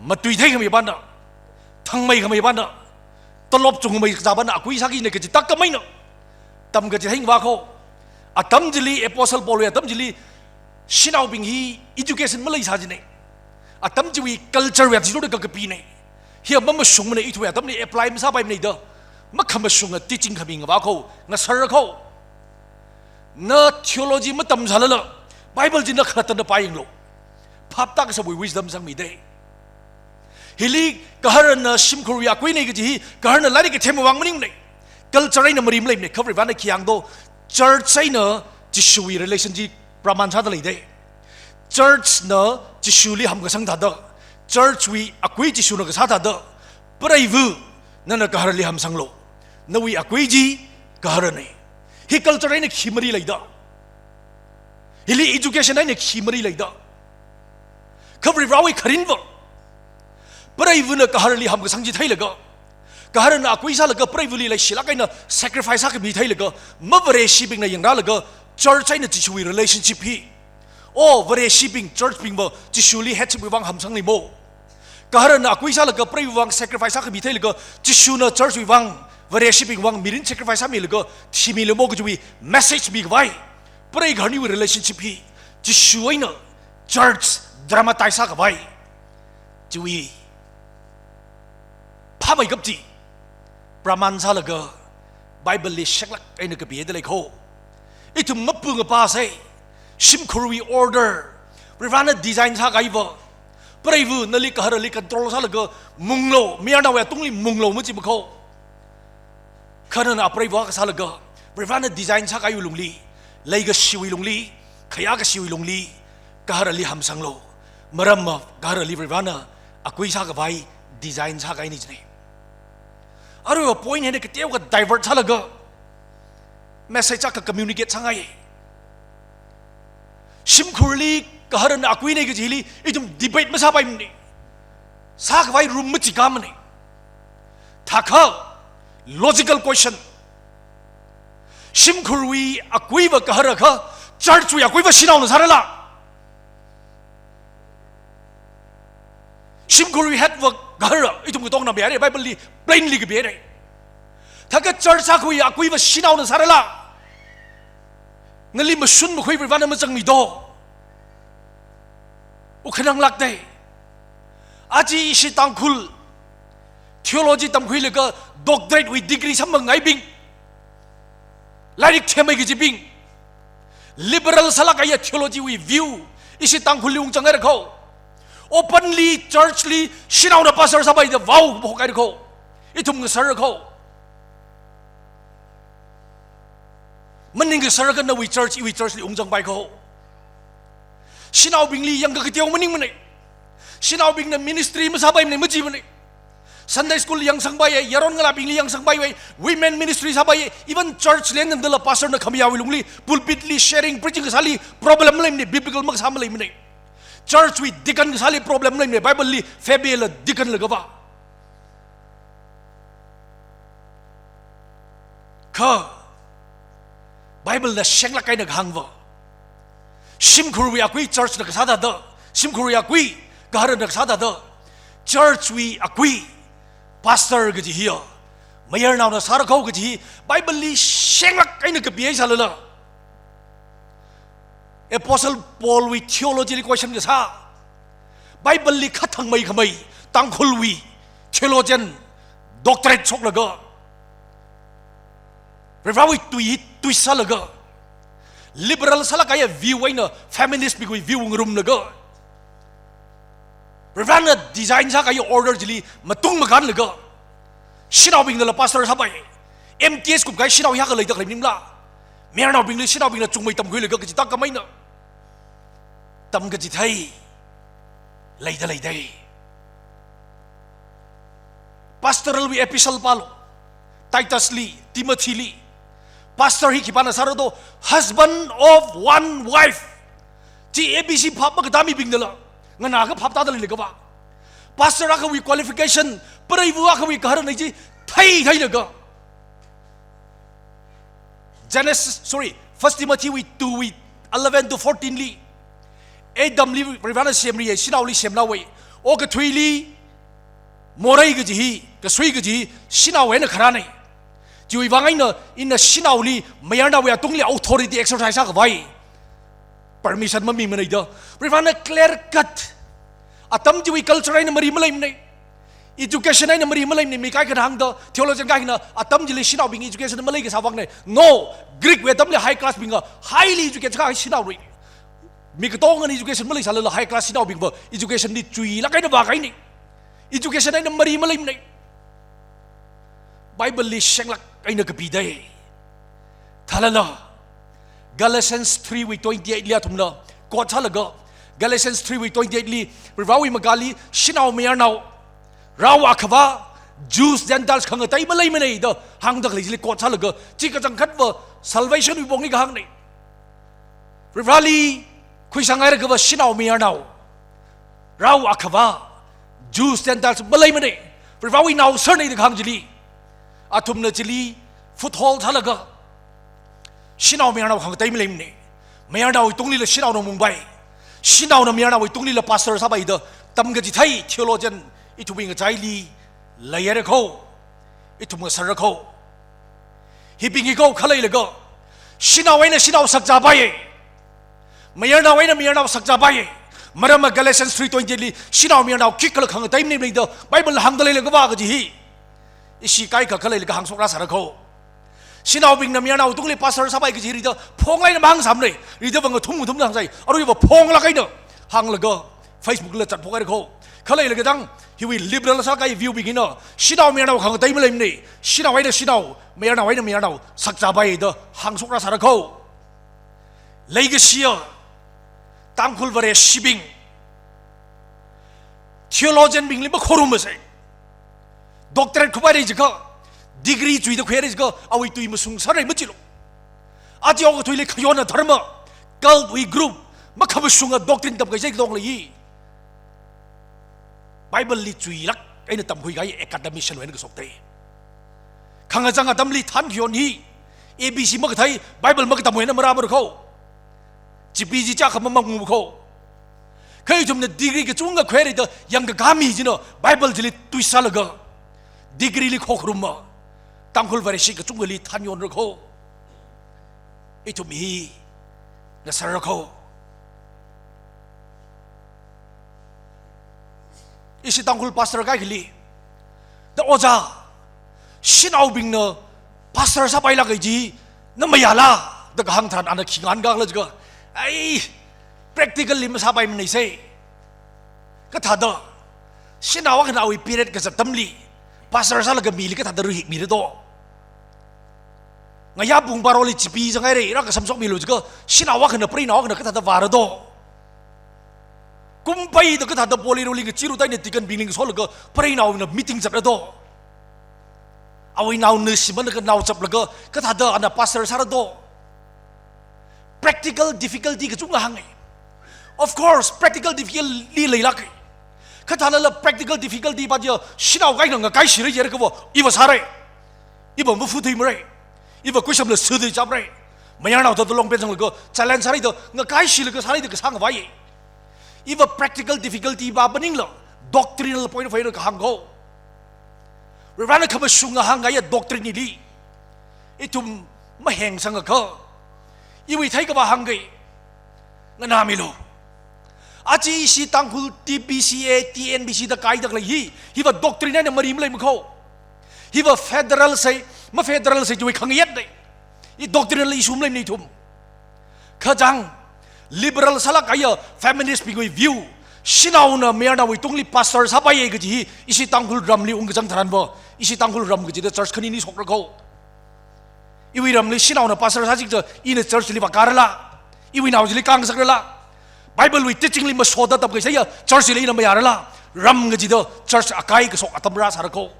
มาตุยเท่ก็ไม่บ้านนะทั้งไม่ก็ไม่บ้านนะตลบจงไม่จับบ้านนะกุยสักทีเนี่ยก็จะตักก็ไม่นะตั้มก็จะเฮงว่าเขาอะตั้มจิลีเอพอสเซลปอลเลยตั้มจิลีชินาวบิงฮี education ไม่เลยสักทีเนี่ยอะตั้มจิวี culture แบบที่รู้ได้ก็ปีเนี่ยเฮียมันมาชงมันเนี่ยอีทุยตั้มเนี่ย apply มันซาไปเนี่ยเด้อมันคำมาชงอ่ะ teaching คำบิงว่าเขางั้นสระเขาเนื้อ theology มันตั้มซาเลยละ Bible จีนนักขัดตันไปยังโลภาพตากสบุย wisdom สังมีได้ฮิลีกะฮาร์นชิมครูยากุยเนี่ยก็จีกะฮาร์นไล่ก็เทมวังมันนี่เนี่ย culture เนี่ยมันริมเลยเนี่ยเขาเรียกว่าในขียงโด church เนี่ยจิชูวี relationship ประมาณชาติเลยได้ church เนี่ยจิชูลีทำกับสังทัดเด้อ church วีอากุยจิชูนักสังทัดเด้อปรายวูนั่นน่ะกะฮาร์ลีทำสังโลนวีอากุยจีกะฮาร์เนี่ยฮิ culture เนี่ยขีมรีเลยได้ฮิลี education เนี่ยขีมรีเลยได้เขาเรียกว่าขรินวะปรายวุนกะฮาร์ลีทำกับสังจิตให้เลยก็กะฮาร์นอากุยซาเลยก็ปรายวุลีเลยศิลากันนะ sacrifice สักมีให้เลยก็ไม่บริสุทธิ์เป็นอย่างนั้นเลยก็ church เนี่ยจิชูวี relationship ฮีโอ้บริสุทธิ์เป็น church เป็นบ่จิชูลี headship วิวังทำสังนี่โมกะฮาร์นอากุยซาเลยก็ปรายวุน sacrifice สักมีให้เลยก็จิชูนะ church วิวังบริสุทธิ์เป็นวังมีริน sacrifice สักมีเลยก็ที่มีเลยโมก็จะมี message มีไว้ปรายการนี่วิ relationship ฮีจิชูไอ้นะ church dramatize สักไว้จะวีภาพไม่กับจีประมาณซาลก็ไบเบิลลิเช็คลักไอ้นึกกับเบียดเลยเขาไอ้ทุ่มมับปุ่งกับป้าเซ่ชิมครูวีออเดอร์ริฟานดีไซน์ซาไกวะปรายวูนั่นลิกฮาร์ลิกันตรอลซาลก็มุงโลมีอันเอาไว้ตุ้งลิมุงโลมันจิมเขาขณะนั้นปรายวูก็ซาลก็ริฟานดีไซน์ซาไกวลุงลีเลยก็ชิวิลุงลีขยะก็ชิวิลุงลีกฮาร์ลิฮัมสังโลมารำมากฮาร์ลิริฟานอากุยซากับไว้ดีไซน์ซาไกนี่จีอารู้ว่า point เนี่ยก็เที่ยวกับ divert ซะแล้วก็ message จาก communicate สังไงชิมคุรีก็หาเรื่องอากุยเนี่ยก็จีลีไอ้ทุ่ม debate ไม่ทราบไปมันนี่สักไว้รูมไม่จิกามันนี่ถ้าเขา logical question ชิมคุรีอากุยว่าก็หาเรื่องเขา church ว่าอากุยว่าชินเอาหนึ่งสาระละชิมคุรี head ว่าก็หาเรื่องไอ้ทุ่มก็ต้องนำไปอะไรไปบลี plainly ก็เบียดถ้าก็ church สักคุยอากุยว่าชินเอาหนึ่งสาระละงั้นลิมาชุนมาคุยไปวันนั้นมันจังมีโดอุคนังลักได้อาจีอิชิตังคุล theology ตั้มคุยเลยก็ doctorate with degree สมังไงบิงลายนี้เทไม่กี่จีบิง liberal สลักไอ้ theology with view อิชิตังคุลลิงจังไงเขา openly churchly ชินเอาหน้า pastor สบายเดี๋ยวว้าวบอกไงเขาไอ้ทุ่มก็สารเขามันนิ่งก็สารกันนะวิ church วิ church ลิองจังไปเขาชินเอาบิงลียังก็เที่ยวมันนิ่งมันเลยชินเอาบิงนั้น ministry มันสบายมันไม่จีมันเลย Sunday school ยังสังใบยารอนกลาบิงลียังสังใบไว้ women ministry สบาย even church เลี้ยงนั่นเดล pastor นักขมียาวิลุงลี pulpit ลี sharing preaching ก็สาลี problem เลยมัน biblical มักสามเลยมัน church วิ deacon ก็สาลี problem เลยมัน Bible ลี fable deacon เลยก็ว่า ka Bible na siyang lakay naghangwa sim khurwi akui church na kasada da sim khurwi akui gaharan na kasada da church wi akui pastor gaji hiya mayor naw na sarakau gaji Bible li siyang lakay na kabiyay salala Apostle Paul wi theology question ga sa Bible li khathang mai khamai tangkhul wi theologian doctorate chok laga Revawi tui salaga liberal salakaya view aina feminist bigui view ngrum laga Revana design sa kaya order jili matung makan laga Shinaw bing na pastor sabay MTS kup kaya shinaw ya ka lay taklim nimla Meron bing na shinaw bing na chungmay tamgoy laga kasi tak kamay na Tam kasi thay Layda layday Pastoral wi epistle palo Titus Lee, Timothy Lee Pastor hi kipana sarado husband of one wife ti ABC phap magdami bingdala nga naga phap ta dali ba pastor aka wi qualification parai bu aka wi kahar nei ji thai laga Genesis 1 Timothy wi 2 wi 11 to 14 li Adam li rivana semri sinaw li semna wi o ka thui li morai ga ji ka sui ga ji sinaw he na khara nei Jui wangai na in na sinaw li mayarna we atungli authority exercise ka vai permission mami manai da rivana clear cut atam jui culture na mari malai nei education na mari malai nei mi kai kan hang da theologian kai na atam jili sinaw bing education malai ka sawak nei no Greek we atam li high class bing highly educated ka sinaw ri mi ka tong education malai sala high class sinaw bing ba education ni chui la kai na ba kai ni education na mari malai nei Bible li siyang lak ay nagkapiday. Talala, Galatians 3:28 li atumna, kot talaga, Galatians 3:28 li, rivawi magali, sinaw mayarnaw, rawa kaba, Jews, Gentiles, kangatay malay manay da, hangda kalisili kot talaga, chika jangkat ba, salvation wibongi kahang ni. Rivali, kuisangay kaba, sinaw mayarnaw, rawa kaba, Jews, Gentiles, malay manay, rivawi naw sernay da kahang jili, atum na jili foothold talaga sinaw mayarnaw hang tay milim ni mayarnaw itungli la sinaw no mumbai sinaw na mayarnaw itungli la pastor sabay da tamga ji thai theologian itubing chaili layere ko itum sar ko hipingi ko khalai laga sinaw ai na sinaw sakja bai mayarnaw ai na mayarnaw sakja bai maram Galatians 3:20 li sinaw mayarnaw kikal hang tay milim da Bible hang dalai laga ba ga ji hi isi kai ka khalai laga hang sok ra sar ko Sinaw bing na miyana utung li pastor sabay kasi rida phong lay na mahang samre rida bang thum na hangsay aro iba phong la kay na hang laga Facebook la chat phokay ko khalay laga dang hiwi liberal sa kay view bing na sinaw miyana hang tay malay ni sinaw ay na sinaw miyana sakja bay da hang sok ra sar ko lay ga siya tangkul bare shibing theologian bing li ba khorum ba say doctorate khubay jika degree chui da khwere ga awi tui musung sarai machilo aji og tui le khayona dharma kal wi group makhabusunga doctrine tab ga jai dong li Bible li chui lak aina tam hui gai academician wen ga sokte khanga janga tam li than khyon hi ABC mak thai Bible mak tam wen mara mar kho GPG cha kham mak mu kho kai jum na degree ga chunga khwere da yang ga gami jino Bible jili tui salaga degree li khokruma tangkul varisi ke tungali tanyon rako itu mi nasar rako isi tangkul pastor kai gili da oja sinaw bing na pastor sa paila kai ji na mayala da hang than ana khingan ga la jiga ai practical lim sa pai mnai se ka thada sinaw ka na wi period ka sa tamli pastor sa laga mili ka thada ru hi mi do ngaya bung baroli chipi jangai re ira ka samsok milu jiga sinawa kana pri nawa kana ka thada varado kumpai da ka thada poli rolling chiru tai ne tikan biling sol ga pri nawa na meeting jap do awi naw ne siman ka naw chap laga ka thada ana pastor sa do practical difficulty ka chunga hangai of course practical difficulty le lak ka thada la practical difficulty ba dia sinaw gai nga kai sire jer ka bo iwa sare iba mu fu thai mare อีว่ากุศลเลยสื่อจับเลยไม่อยากเอาตัวลงเป็นสังเลยก็ challenge อะไรตัวเงาไกด์สิเลยก็อะไรตัวก็สร้างไว้อีว่า practical difficulty บ้าบันนิ่งเลย doctrinal point of view ก็หังเขาเรื่องนั้นเขาไม่สุ่งหังไง doctrine นี่อีทุ่มไม่แห่งสังก็อีวิธีก็บ้าหังไงงั้นนามิโลอาจีสิตังคุล TPCA TNBC ตะไกด์ตะเลยฮีว่า doctrine นั่นมาริมเลยมึงเขาฮีว่า federal ใส่มา federal ใส่จุยขังยัดเลยอี doctrine เลยสุ่มเลยนี่ทุ่มข้าจัง liberal สลักไอ้ feminist ปีกุย view สินาวนเมียนาวิตุงลี pastor สบายก็จีอีสิตังคุลรัมลีองค์จังทรันบ่อีสิตังคุลรัมก็จีเด church คนนี้สกระเขาอีวิรัมลีสินาวน์ pastor สักจีอีเน church ลีบักการละอีวินาวจีลีกังสักละBible with teaching lima soda tab kaisa ya church le ina mayara la ram nga jido church akai ka sok atamra sarako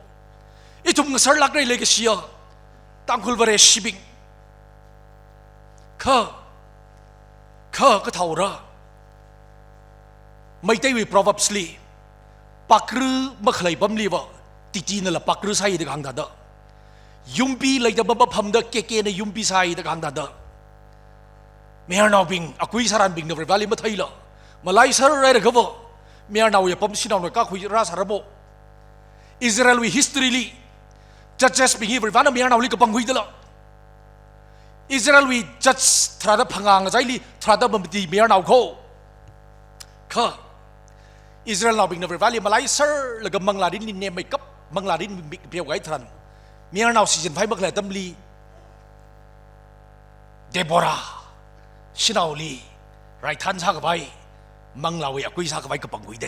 itum nga sar lakre le ka sia tangkul bare shibing kha ka thaura mai tai wi proverbs li pakru makhlai bam li wa titi na la pakru sai de gang da da yumpi lai da ba pham da ke na yumpi sai da gang da da Meher now bing akui saran bing never valley mathaila malai sar right gabo meher now ya pom sinaw na ka kui ra sarabo Israel we history li judges bing here vana meher now li ka panghui dala Israel we judge thrada phangang jai li thrada bamti meher now ko kha Israel now bing never valley malai sar laga mangladin li ne makeup mangladin pe gai thran meher now season 5 bakla tamli Deborahสินาวลีไรท่านสักใบมังลาวีกุยสักใบกับปังกุยเด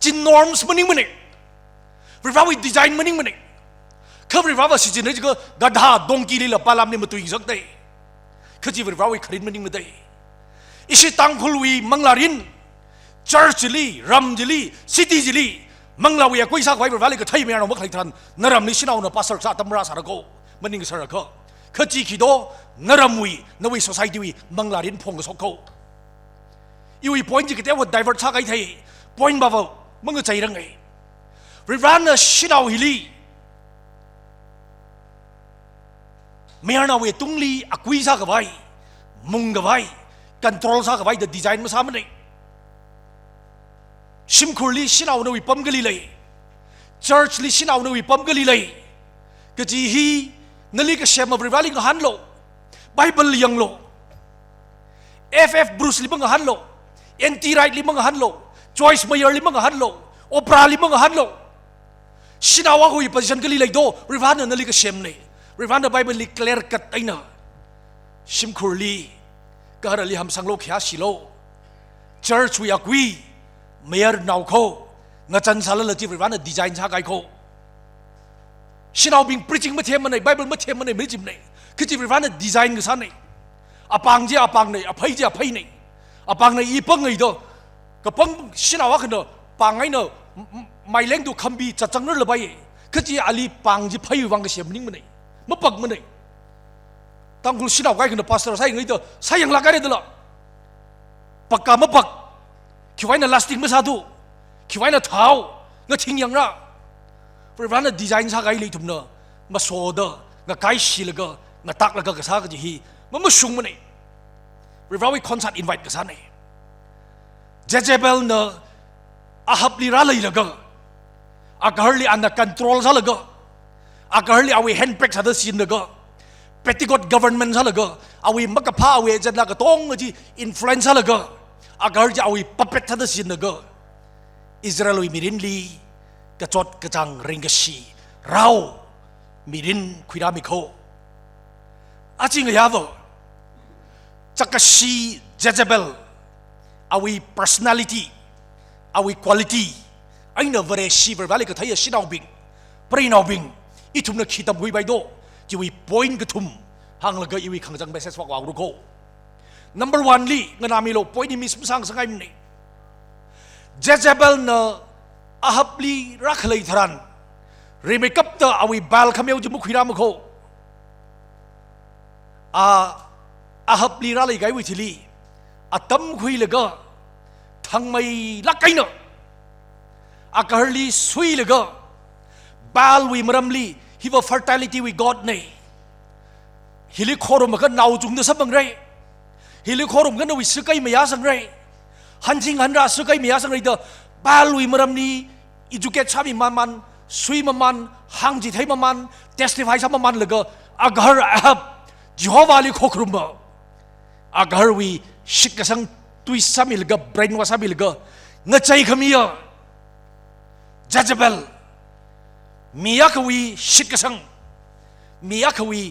จิน norms มันนิ่งมันเนี่ยรีบาวดีไซน์มันนิ่งมันเนี่ยเขารีบาวสิจินนี่ก็กระดาษดงกีลีละปาลามนี่มาตุยสักเดเขาจีรีบาวครินมันนิ่งมันเดอิสิตังคุลวีมังลาริน church ลีรัมจิลี city จิลีมังลาวีกุยสักใบรีบาวลีก็ไทยไม่เอาหมดใครทันนรำนี่สินาวน์ภาษาสัตว์ตำราสารโกมันนิ่งสารโกเขาจีคิดโดนรำวีนวี society วีมังลารินพงกับสกเขาอีวี point จีก็เดี๋ยว divert ชักไอ้ไทย point บ่าวมึงก็ใจรังไงริบานน่ะชินาวฮิลีเมียนาวีตุงลีอกุยสักกับไว้มุงกับไว้ control สักกับไว้ the design มาสามันเลยชิมคุลีชินาวนวีปั๊มกะลีเลย church ลีชินาวนวีปั๊มกะลีเลยก็จีฮีนั่นลีก็เชื่อมาบริวารลิงหันโล Bible ยังโล FF Bruce ลิบังหันโล NT Wright ลิบังหันโล Joyce Meyer ลิบังหันโล Oprah ลิบังหันโลสินาวะคุย position ก็ลีเลยโดบริวารนั่นลีก็เชื่อมเลยบริวารใน Bible ลี clear cut ไอ้น่ะชิมคุลีก็ฮาร์ลีฮัมสังโลขยาสิโล Church วิยากุย Meyer นาวเขางั้นจันทร์สารละที่บริวารใน design ชาไกเขาสินาวบิง preaching มาเทียมมันใน Bible มาเทียมมันในไม่จิมในคือจีบริวารใน design ก็สั่นในอาปังจีอาปังในอาภัยจีอาภัยในอาปังในอีปังไงเด้อก็ปังสินาวะกันเด้อปังไงเด้อไม่เลี้ยงดูคำบีจัดจังนั่นเลยไปคือจีอาลีปังจีภัยวังก็เสียมันนิ่งมันในมาปักมันในตั้งคุณสินาวะกันเด้อ pastor ใส่ไงเด้อใส่ยังลักกันเด้อละปักกามาปักคิดไว้ใน lasting ไม่สาธุคิดไว้ในเท้างั้นทิ้งยังละบริวารใน design ชาไกเลยทุ่มเนอะมาโซเดอร์งั้นไกด์สิลก็งั้นตักแล้วก็กระซ่าก็จะฮีมันไม่สุ่มมันเองบริวารวิคอนซัร์ตอินไวท์กระซ่าเนี่ยเจเจเบลเนอะอาฮับลีราเลยแล้วก็อากาศลีอันนั้นคอนโทรลซะแล้วก็อากาศลีเอาไว้แฮนด์เพรกซะเดสินแล้วก็เปติกอดกัฟเวอร์เมนต์ซะแล้วก็เอาไว้มักกะพาเอาไว้เจนแล้วก็ต้องที่อินฟลูเอนซ์ซะแล้วก็อากาศลีเอาไว้พับเป็ดซะเดสินแล้วก็อิสราเอลวิมิรินลีกระจดกระจังเริงกชีเรามีดินคุยรามิโคอาจริงเหรอวะจักรชีเจเจเบลเอาไว้ personality เอาไว้ quality ไอ้เนอเวอร์ชีเวอร์วาลีก็ทายชินาวบิงปรีนาวบิงอีทุ่มนักขีดตำหุยใบโดจีวี point กระทุ่มห่างแล้วก็อีวีขังจังเบสเซสวักวาวรุโค number one ลีเงินนามิโล point นี้มีสมสังสังไงมันนี่เจเจเบลเนออาฮับลีรักเลยทรันเรมิกับเตอเอาไว้บาลขมิ้วจมุขวิรามโคอาฮับลีรักเลยไกวิธีลีอาตั้มคุยเลยก็ทั้งไม่รักไกเนอะอากาศลีสุยเลยก็บาลวิมรัมลีฮิว fertility วิกอดเนี่ย ฮิลิโครมกันนาวจุงเดสับบังไรฮิลิโครมกันนวิสกัยไม่ยาสังไรฮันจิงฮันราสกัยไม่ยาสังไรเดอบาลุยมรำนีอิจุเกตชาบิมันสุยมันฮังจิตให้มันเทสติฟายชามันเลยก็อากาศอับจิฮวาลิโคครุมบอากาศวีชิกสังตุยสามิลก็เบรนวาสามิลก็เงใจขมียจัจเบลมียากวีชิกสังมียากวี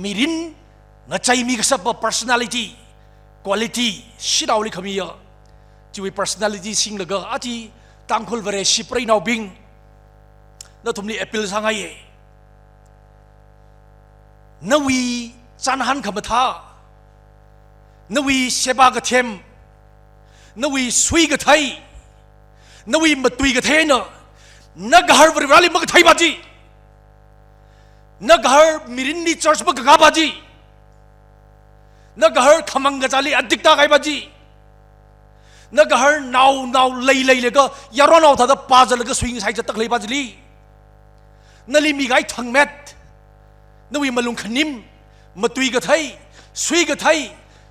มีรินเงใจมีกษัตริย์ personality quality ชิดเอาลิขมียจีวี personality สิ่งเลยก็อาทิตั้งคนเวรชิปรีนาวบิงนั่นทุ่มลีเอพิลสังไงนวีจันหันขมทานวีเชบากเทมนวีสุยกไทยนวีมาตุยกเทนนักฮาร์บริวาลิมักไทยบาจีนักฮาร์มิรินดีชอร์สบักกาบาจีนักฮาร์ขมังกะจาลีอดิกตาไกบาจีนักฮาร์นาวเลยเลยก็ยารอนเอาถ้าจะปาจเลยก็สวิงใส่จะตักเลยบาจีลีนั่นลีมีไงทั้งเม็ดนวีมาลุงขนิมมาตุยกะไทยสุยกะไทย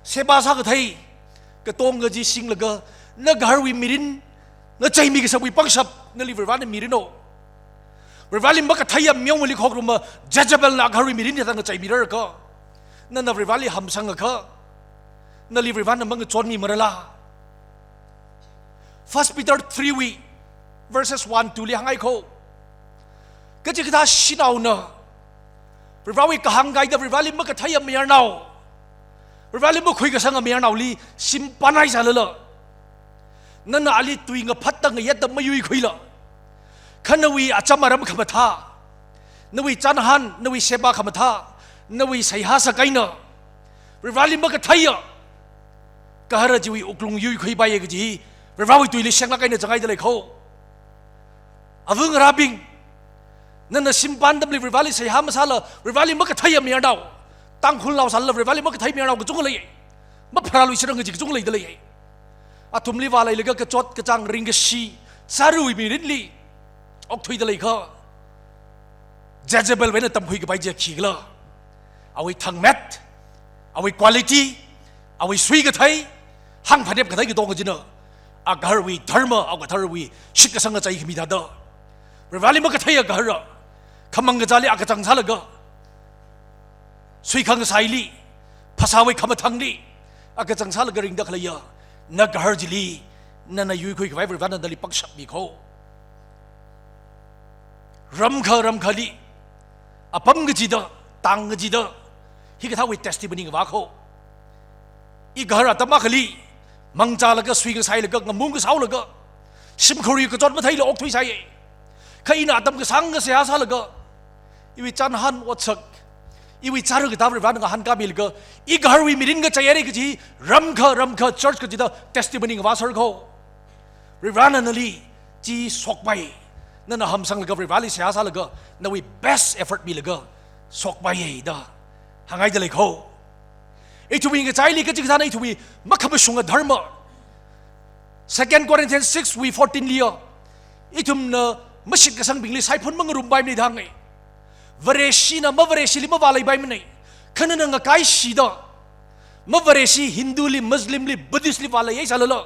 เซบาซากะไทยกะตงกะจีสิงเลยก็นักฮาร์วิมิรินนักใจมีกษัตริย์ปังชับนั่นลีวิวานมิริโนวิวาลิมักไทยมีองค์ลิขอกรุมจัจเบลนักฮาร์วิมิรินที่ตั้งใจมีเรื่องก็นั่นวิวาลิฮัมสังก็นั่นลีวิวานมังจอนมีมรลา First Peter 3 verses 1 to ลีหังไอโคก็จะคิดว่าชินเอาเนอะวิวาลิกหังไกด์วิวาลิมักไทยมีอะไรเอาวิวาลิมักคุยกับสังมีอะไรเอาลีสิมปันไอซาเลล่ะนั่นอาลีตุยงพัดตั้งยัดไม่ยุ่ยคุยละขันนวีอาจามารำขมทานวีจันหันนวีเซบาขมทานวีใส่ฮาสกัยนะวิวาลิมักไทยก็ฮาร์จีวีอุกลุงยุ่ยคุยไปยังจีวิวาลิตุยลิเชงลักไงเนี่ยจังไงเดลัยเขาอาวุงราบิงนั่นสิมปันดับลิวิวาลิใส่ฮามาซาลวิวาลิมักไทยมีอะไรเอาตั้งคุณเราสันลวิวาลิมักไทยมีอะไรเอาก็จุงเลยมาพราลุยเชงกันจีก็จุงเลยเดลัยอาทุมลีวาลัยเลยก็กระจดกระจังริงกชีซารุยมีรินลีออกทุยเดลัยเขาเจเจเบลเวนตั้มคุยกับไปเจ้าขี้ละเอาไว้ทั้งเม็ดเอาไว้คุณภาพเอาไว้สวยกับไทยหังพันเดียบกับไทยก็ตรงกันจีเนอะอากาศวีธรรมะเอากับธรรมวีชิกกับสังกัจใจขมิดาดะเรื่องอะไรมันกับไทยอากาศระขมังกัจจาลีอากาศจังซาลก็สวยขังกับไซลีภาษาไว้ขมทังลีอากาศจังซาลก็ริงดักเลยยานักฮาร์จิลีนั่นยุยคุยกับไอ้บริวารนั่นลีปักชับมีเขารำคาลีอาปั๊มกจีดะตังกจีดะฮิกท้าวิเทสติบันกับว่าเขาอีกฮาร์ตมาคลีมังจาลก็สวิงใส่เลยก็งมุงก็เสาเลยก็ซิมครีก็จอดมาไทยเลยออกทุยใส่ใครน่าตั้มก็สังก็เสียซาเลยก็อีวิจารหันวัดสักอีวิจารก็ตามบริวารนั่นก็หันกาบิลก็อีกฮาร์วิมิรินก็ใจอะไรก็จีรำคาชอร์ชก็จีดะเทสติบันกับว่าสักเขาบริวารนั่นลีจีสกไปนั่นน่ะฮัมสังเลยก็บริวารลีเสียซาเลยก็นั่นวิ best effort มีเลยก็สกไปด้าหางไงจะเลยเขาไอ้ทุวีก็ใจลีก็จะท่านไอ้ทุวีมักขบชงกับธรรมะ Second Corinthians 6:14 ลีไอ้ทุมน่ะมัชิดกษัตริย์บิงลีใส่พ้นมังรุมใบในทางไงวเรชีน่ะมวเรชีลิมวาลัยใบมันไงขณะนั้นก็ใครชีดามวเรชีฮินดูลิมุสลิมลิบุดิสลิวาลัยไอ้ซาลละ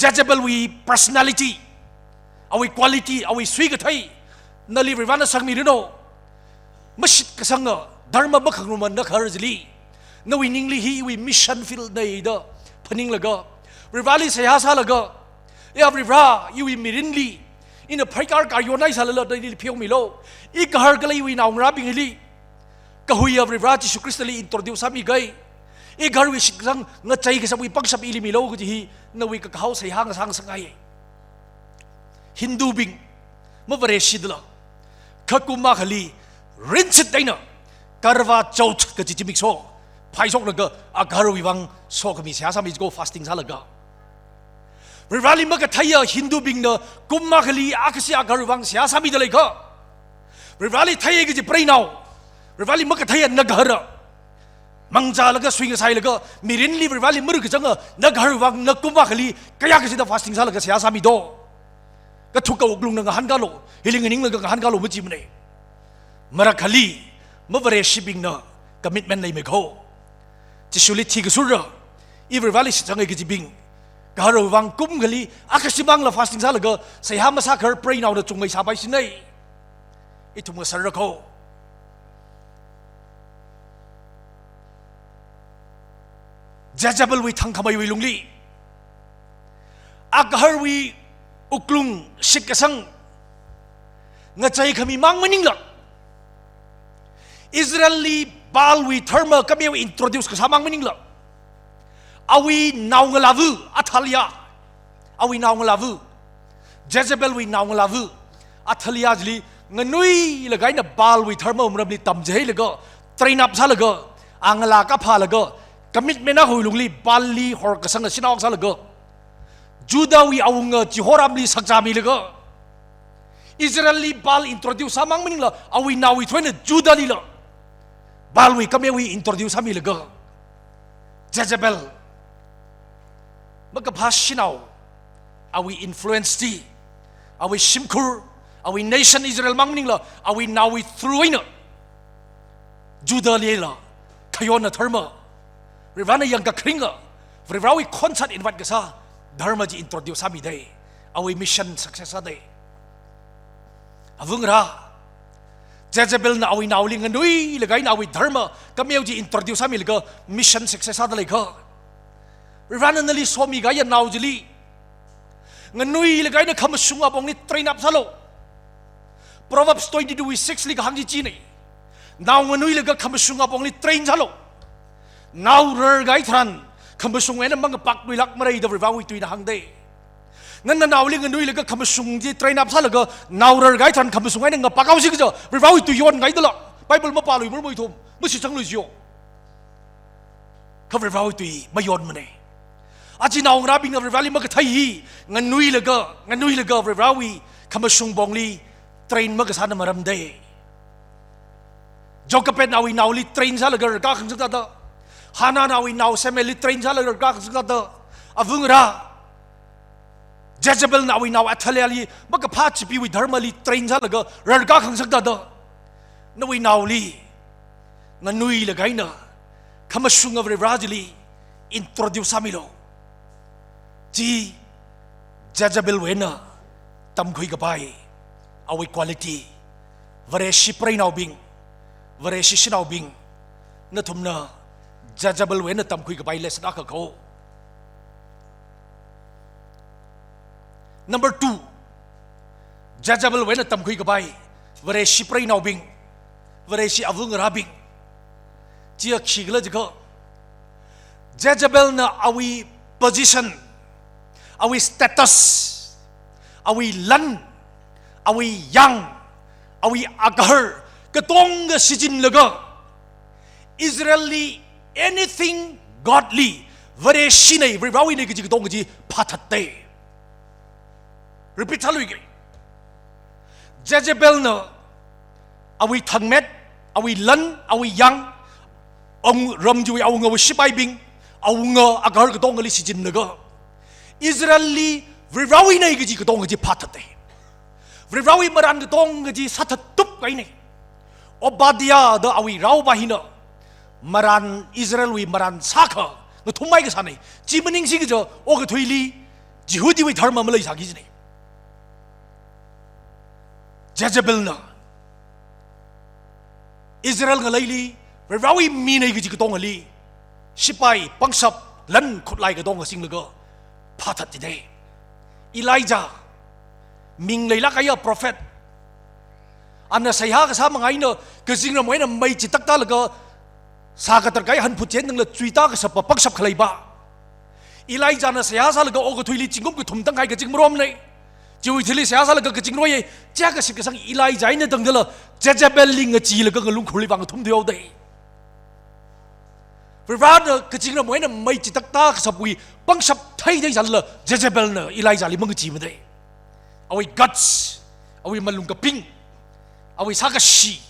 judgeable we personality เอาไว้ quality เอาไว้สวยกับไทยนั่นลีบริวารนั่นสังมีหรือโนมัชิดกษัตริย์ธรรมะมักขรุมันนักฮาร์จิลีนั่นวินิงลีฮีวิมิชชั่นฟิลในเด้อพนิงละก็บริวารลีเสียซาละก็เอ้าบริวารยูวิมิรินลีอินเดอร์ไพรการการโยนไอ้ซาละละในเพียงมิโลอีกฮาร์ก็เลยวินาวราบิงลีก็หุยบริวารที่สุคริสต์ลีอินโทรดิวสามีไกอีกฮาร์วิชิกซังงัดใจกับสวิปังสับอิลิมิโลก็จะฮีนั่นวิก็เขาเสียหางสังสังไงฮินดูบิงมวเรชิดละขกุมาขลีรินชิดได้นะการว่าเจ้าก็จะมิกโซภายสกนั่นก็อากาศวิวังโซก็มีเสียสามีก็ฟาสติ้งซะละก็บริวารลิมักไทยฮินดูบิงนะกุมมาขลีอาคสิอากาศวิวังเสียสามีได้เลยก็บริวารลิไทยก็จะปรินาวบริวารลิมักไทยนักฮาร์มังจาแล้วก็สวิงใส่แล้วก็มีรินลีบริวารลิมือก็จังนักฮาร์วิวังนักกุมมาขลีก็อยากจะฟาสติ้งซะละก็เสียสามีโดก็ทุกข์กับลุงนั่งหันกาโลฮิลิงนิงนั่งหันกาโลมุจิมันเองมารักขลีมวเรชิบิงนะก็ commitment này mới khô chỉ xử lý thì cái số rồi even valley sẽ chẳng ai cái gì bình cả rồi vang cúng cái li akashi bang là fasting sa là cái say ham sa khởi pray nào được chung ngày sa bay xin này ít thùng cái sờ ra khô Jezebel we thang khamai we lungli aghar we uklung sikasang ngachai khami mang maning la Israeli bal we therma kami we introduce ka samang maning la awi naw ngalavu athalia awi naw ngalavu Jezebel we naw ngalavu athalia jli nganui lagai na bal we therma umram li tam jai laga train up sa laga angla ka pha laga commitment na hui lungli bali hor kasang na sinawak sa laga Judah we awung Jehoram li sakjami laga Israeli bal introduce samang maning la awi naw we thwena Judah li la bal we kami we introduce sami laga Jezebel magkapasinaw awi influence ti awi simkur awi nation Israel mangning la awi nawi through ina Judah lela kayon na therma rivana yang ka kringa rivawi concert invite ka sa dharma ji introduce sami day awi mission success day avungra Jezebel na awi nawling nganui lagay na awi dharma kami ji introduce sami laga mission success day ka rivana nali somi gaya nawjili nganui lagay na kamasunga bong ni train up salo Proverbs 22:6 li kahangji chini naw nganui laga kamasunga bong ni train salo naw rer gai thran kamasunga na mga paknui lak maray da rivawi tui na hangde nan nawli nganui laga kamasung ji train up salaga naw rer gai thran kamasunga na pakaw sig jo rivawi tui yon gai dala Bible ma palui mo thum musi chang lui jo ka rivawi tui mayon mane aji naw ngrabing na rivali magathai hi nganui laga rivawi kamasung bongli train magasana maram de jokapet nawi nawli train salaga ka khang sakta da hana nawi naw semeli train salaga ka khang sakta da avungra Jezebel nawi naw athalali magapha chipi wi dharmali train salaga ka khang sakta da nawi nawli nganui lagaina kamasung of rivajili introduce samilo ji Jezebel wena tam khui kapai awi quality vare shiprai naw bing vare shishinaw bing na thumna Jezebel wena tam khui kapai les da ka ko number 2 Jezebel wena tam khui kapai vare shiprai naw bing vare shi avung rabing ji khigla jiko Jezebel na awi position awi status awi lan awi yang awi agar katong sijin laga Israeli anything godly vare shinai rivawi ne gi katong ji phathatte repeat halui gi Jezebel na awi thangmet awi lan awi yang ong ram ju awi ngaw shipai bing awi nga agar katong li sijin laga Israeli rivawi ne gi katong ji phathatte Vrivawi maran getong gaji satatup kaini. Obadia da awi rau bahina maran Israel wi maran sakha ngthumai ga sanai chimening si ga o ga thoili Jehudi wi dharma malai sagi jini Jezebel na Israel ga laili Vrivawi mi nei gaji getong ali sipai pangsap lan khutlai ga dong ga singlaga phathat ti dei Elijah Ming layla kaya prophet Anna sayha ka sa mga ino Kasing na mo na may chitak talaga Sakatar kaya han putyen Nang la chuita ka sa papagsap kalay ba Elijah na sayha sa laga O ka tuili chingum ka tumtang kaya kaching marom na Jiwi tili sayha sa laga kaching roye Tiya ka sikasang Elijah na dangdala Jezebel ling nga chi laga ngalung kuli bang tumdiyaw day Virada kaching na mo na may chitak ta ka sa pui Pangsap thay day sa lala Jezebel na Elijah limang chi mo day Awi guts, awi malungkaping, awi sakashi,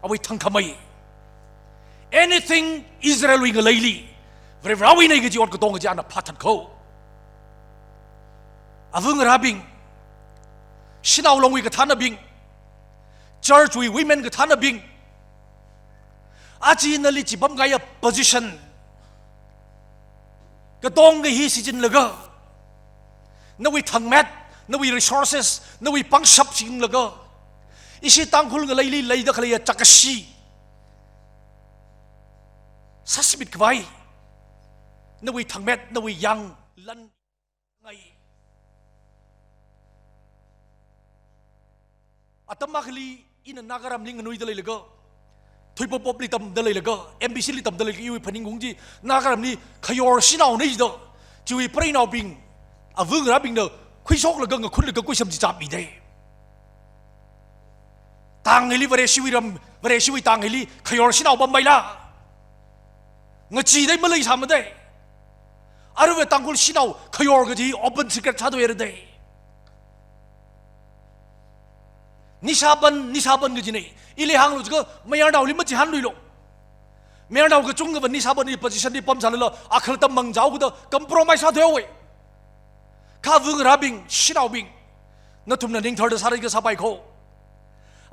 awi tangkamay. Anything Israel wi ngalayli, vrivrawi na igaji or katong gaji ana patad ko. Avung rabing, sinawlong wi katana bing, church wi women katana bing. อาจีนลิจิบัมไงอะ position ก็ต้องไงฮีสิจินเลยก็นวิทังแมทนวิ resources นวิปังชับสิงเลยก็อิสิตังคุลกันเลยเลยดักเลยจักรชีสัสบิดไว้นวิทังแมทนวิยังลันไงอัตมาคลีอินนักรำลิงนุยเดเลยก็ทุยปปลิตมเดเลยก็ MBC ลิตมเดเลยก็ยูพันิงงจีนักรำนี้ขยอร์สินเอานี่เด้อจุยปรินเอาบิงอาวุธรับบิงเด้อคุยโชคเลยก็คุณเลยก็คุยสมจิตจับมีได้ต่างเฮลิเวเรชิวิรมเวเรชิวิต่างเฮลิขยอร์สินเอาบัมไปละงจีได้มาเลยทำมาได้อารมณ์ต่างคนสินเอาขยอร์ก็ที่ open secret ชาตัวเองได้นิชาบันก็จีนี่อิเลหังลูกก็ไม่ยอมดาวลิมจิฮันลุยโลไม่ยอมดาวก็จุงกับนิชาบันนี่ position นี่ปั๊มสันเลยอาคลตั้มมังเจ้าก็ต้อง compromise ชาตัวเองข้าวุ้งรับบิงสินเอาบิงนั่นทุ่มนั่นนิ่งทอดสารก็สบายเขา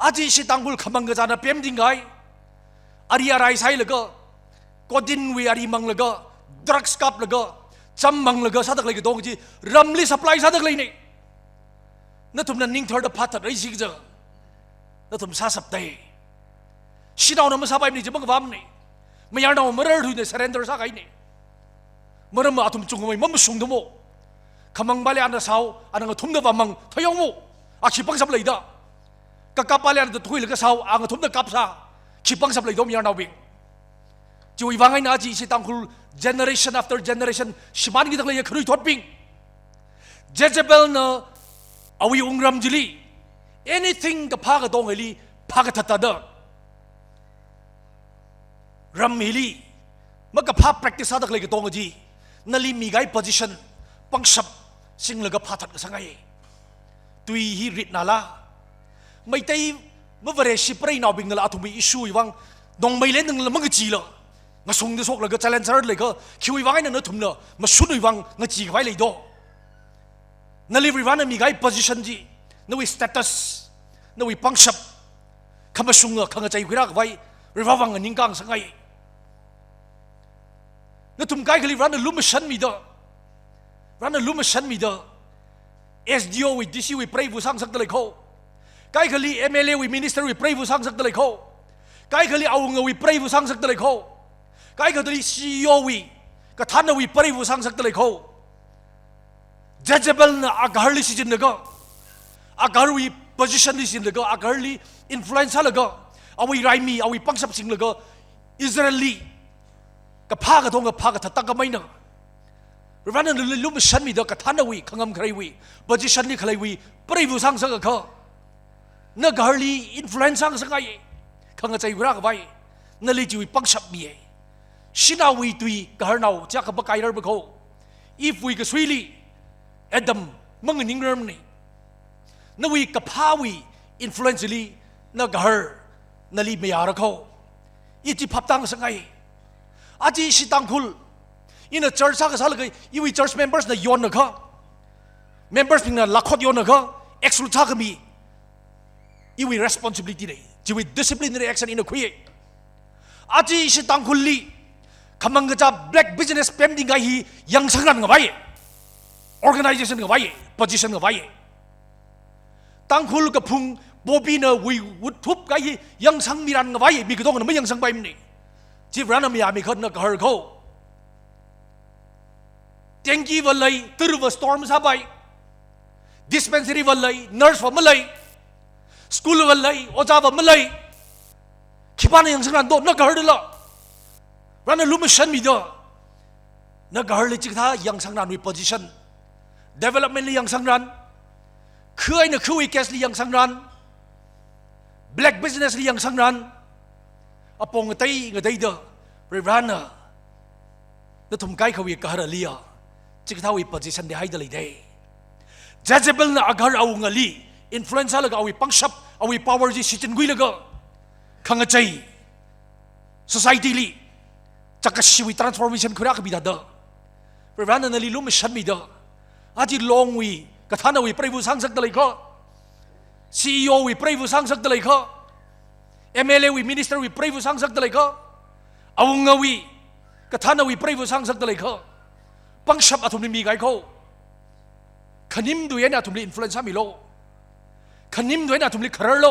อาจีสิตังบุลขมังก็จะน่ะเปี่ยมดิ้งไงอารีอะไรใช่เลยก็กอดินวีอารีมังเลยก็ drugs กับเลยก็จำมังเลยก็สัตว์เลยก็ตรงจีรัมลี supply สัตว์เลยนี่นั่นทุ่มนั่นนิ่งทอดพัฒน์ไรสิกเจอนั่นทุ่มซาสับเตะสินเอาหน้ามาสบายนี่จะบังคับนี่ไม่ยอมเอามาเรื่องนี่ surrender สักไงนี่มาเรื่องมาทุ่มจุงไว้มันไม่สุ่งทั้งหมดขมังบาลีอันนั้นสาวอันนั้นก็ทุ่มเดือบมังทยองมูอาชีพังสับเลยด้ากับาบาลีอันนั้นทุ่ยเลยก็สาวอันนั้นทุ่มเดือกับซาชีพังสับเลยด้มีอันนั้นวิ่งจู่อีวังไงนะจีสิตังคุล generation after generation ชิมันกิตเลยครุยทอดวิ่งเจเจเบลนะเอาวิองรัมจิลี anything กับพากระตงเฮลีพากระทัดเดอรัมเฮลีมันกับพา practice สัตว์เลยก็ตรงจีนั่นลีมีไง position ปังชับสิ่งเลยก็พัฒน์ก็สังไงตุยฮีริดนาลาไม่ได้เมื่อวันเรชิปเรย์นาวบิงนั่นละทุมีอิชูอีวังดงไม่เล่นนั่นละมันก็จีละงั้นส่งที่ส่งเลยก็ challenger เลยก็คิวอีวังไอ้นั่นทุ่มเนอะมาชุนอีวังงั้นจีไว้เลยโดนั่นลีวิวันนั่นมีไง position จีนั่นวิ status นั่นวิปังชับคำว่าส่งเนอะคำว่าใจคุยรักไว้วิวังเงินยิ่งกังสังไงนั่นทุ่มไกลก็ลีวันนั่นลุ้มฉันมีเด้อรันนั่นรู้มั้ยฉันมีเด้อ SDO วิ DC วิปรายผู้สร้างสักตะเลยเขาใครเคลี MLA วิ Minister วิปรายผู้สร้างสักตะเลยเขาใครเคลีเอาเงินวิปรายผู้สร้างสักตะเลยเขาใครเคลี CEO วิก็ท่านวิปรายผู้สร้างสักตะเลยเขา Judgeable นะอาการลิสิจินเลยก็อาการวิ position ลิสิจินเลยก็อาการลิ influence เลยก็เอาวิไรมีเอาวิปังสับสิงเลยก็ Israeli กับพากระทงกับพากระทัดตั้งก็ไม่เนาะรันนั่นรู้มั้ยฉันมีเด็กท่านวิขังมใครวิปัจจุบันนี้ใครวิปริวุสังสักเขานักฮาร์ลีอินฟลูเอนซ์สังสักไงขังใจวิรักไว้นั่นเลยจีวิปังชับมีสินาวิตุยกฮาร์นาวจะกับปากายร์บเขา if วิกสวีลีเอดัมมังนิงเรมนี่นั่นวิกับพาวิอินฟลูเอนซ์ลีนักฮาร์นั่นเลยไม่ยากเขาอีจีพับตังสักไงอาจีสิตังคุลอินเดอร์ชอร์ชสักสักเลยอีวิชอร์ชเมมเบอร์สเนี่ยย้อนนะเขาเมมเบอร์สเนี่ยลักขดย้อนนะเขาเอ็กซ์ลูทักมีอีวิ responsibility เลยจีวิ disciplinary action อินเดอร์คุยอาจีสิตังคุลลีขมังกระจับ black business spending ไงฮียังสังกัดกับไว้ organization กับไว้ position กับไว้ตังคุลกับพุงโบบีเนอร์วิวุฒทุบไงฮียังสังมีรันกับไว้มีกระต้องกันไม่ยังสังไปมันนี่จีบร้านมีอามีคนนักฮาร์เขาเต็งกีวันเลยตื่นวันสตอร์มสบาย dispensary วันเลย nurse วันเลย school วันเลยอาจารย์วันเลยขี้บ้านยังสังกัดโดนนักฮาร์ดละร้านนั้นรู้มั้ยฉันมีเด้อนักฮาร์ดจิกท่ายังสังกัดวิ position development ยังสังกัดคือไอ้เนี่ยคือวิกเกสยังสังกัด black business ยังสังกัดอปงเตยเงยเด้อร้านน่ะนั่นทุ่มไกลเขาวิกฮาร์ดลีอ่ะจิกท่าวิ position ได้ให้ได้เลย judgeable นะอาการเอาเงลี influence แล้วก็เอาวิปังชับเอาวิ power ที่สิจินกุยแล้วก็ขังใจ society ลีจักรชีวิต transformation คุณรักบิดาเด้อเพราะฉะนั้นนั่นลีรู้ไม่ฉันมีเด้ออาทิตย์ลงวิกระทานเอาวิปริวุสังสักได้เลยก็ CEO วิปริวุสังสักได้เลยก็ MLA วิ minister วิปริวุสังสักได้เลยก็ เอาเงาวีกระทานเอาวีปริวุสังสักตะเลยเขาปังชับอาทุมมีไงเขาขนิมด้วยนะอาทุมลีอินฟลูเอนซ่ามีโลขนิมด้วยนะอาทุมลีคาร์โล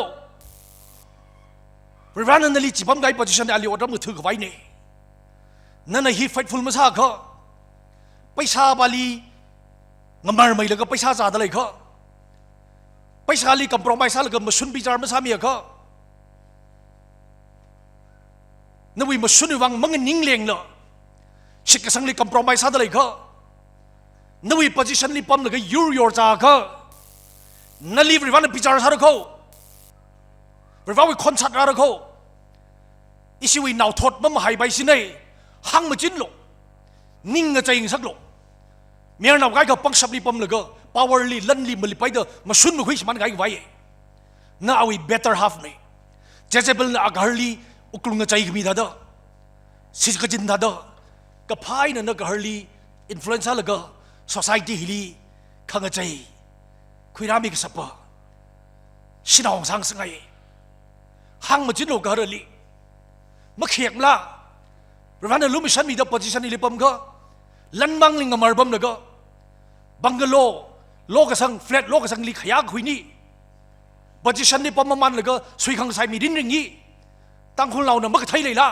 เวลานั้นลีจีบัมไงโพซิชันอาลีออดมือถือกับไว้เนี่ยนั่นไอ้ฮีไฟท์ฟุลมาซาเขาไปซาบาลีงามาร์ไม่เลยก็ไปซาซาตะเลยเขาไปซาลีกับโปรไมซาเลยก็มาชุนบิจารมาซามีเขานั่นวิมาชุนวังมังนิ่งเลี้ยงเลยชิคกี้สังลีกับโปรไมซาตะเลยเขานั่นวิโพซิชันลีปั๊มเลยก็ยูยอร์จ้าเขานั่นลีวิวันบิจารซาเลยเขาวิวันวิคอนซัดราเลยเขาอิสิวินาวทดมันมาหายไปสิเนี่ยหังมาจิ้นหลงนิ่งกระจายสักหลงเมียนาวไกก็ปังชับลีปั๊มเลยก็ power ลีลันลีมันลีไปเด้อมาชุนมาคุยสมันไกไว้น่าเอาวิ better half เนี่ยเจเจเบลน่ะอากาศลีอุกลุงกระจายก็มีท่าเด้อสิกระจินท่าเด้อกับพายนั่นก็ฮาร์ลีอินฟลูเอนซ่าเลยก็ society ฮิลีขังกระจายคุยน้ำมีกษัตริย์สิน้องสังสังไงหังมาจิ้นหลงก็ฮาร์ลีมาเขียกละเพราะว่าเนี่ยรู้มิชันมีเดอ position นี่เลยปั๊มก็ลันบังลิงกับมาร์บัมเลยก็บังกะโลกกระสังเฟลตโลกกระสังลีขยะคุยนี่ position นี่ปั๊มมันเลยก็สุยขังใส่มีดินอย่างนี้ตั้งคนเราเนี่ยมันก็ไทยเลยละ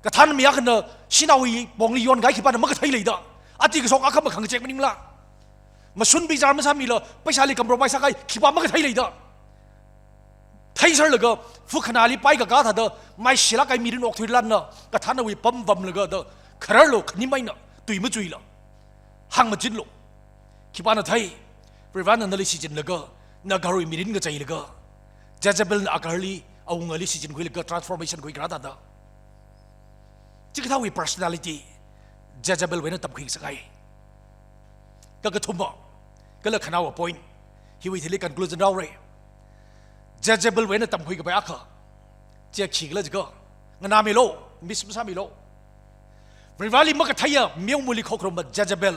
กระทันมีอะไรกันเนอะชินาวีบองลียอนไกขี้ปานมันก็ไทยเลยด้อาทิตย์ก็ส่งอาคำมาขังเจ๊กมันนิ่งละมาชุนบิจารณ์ไม่ใช่มีเลยไปชาลีกับโปรไมซ์สักไงขี้ปานมันก็ไทยเลยด้ไทยเสร็จเลยก็ฟุกขนาลีไปกับกาถาเด้อไม่เสียละไกมีดินออกทุยลันเนอะกระทันวีปั๊มบัมเลยก็เด้อคาร์โลนี่ไม่เนอะตุยไม่จุยละหังมาจิ้นโลขี้ปานไทยปริวันนั่นเลยสิจินเลยก็นักการุยมีดินก็ใจเลยก็เจเจเบลนักการลีเอาเงินลิสิจินคุยเลยก็ transformation คุยกระดาษเด้อจิกเท่าวิ personality เจเจเบลเว้นตับคุยสักไงก็กระทุ่มบ่ก็เลยขนาดว่า point ฮิวิธีเรียกกันกลูจันดาวเร่เจเจเบลเว้นตับคุยกับไปอักขะเจ้าขี้เลยจิก็งานนามิโลมิสมุสามิโลวันวาลีมักกะไทยเมียวมุลิโคครมเจเจเบล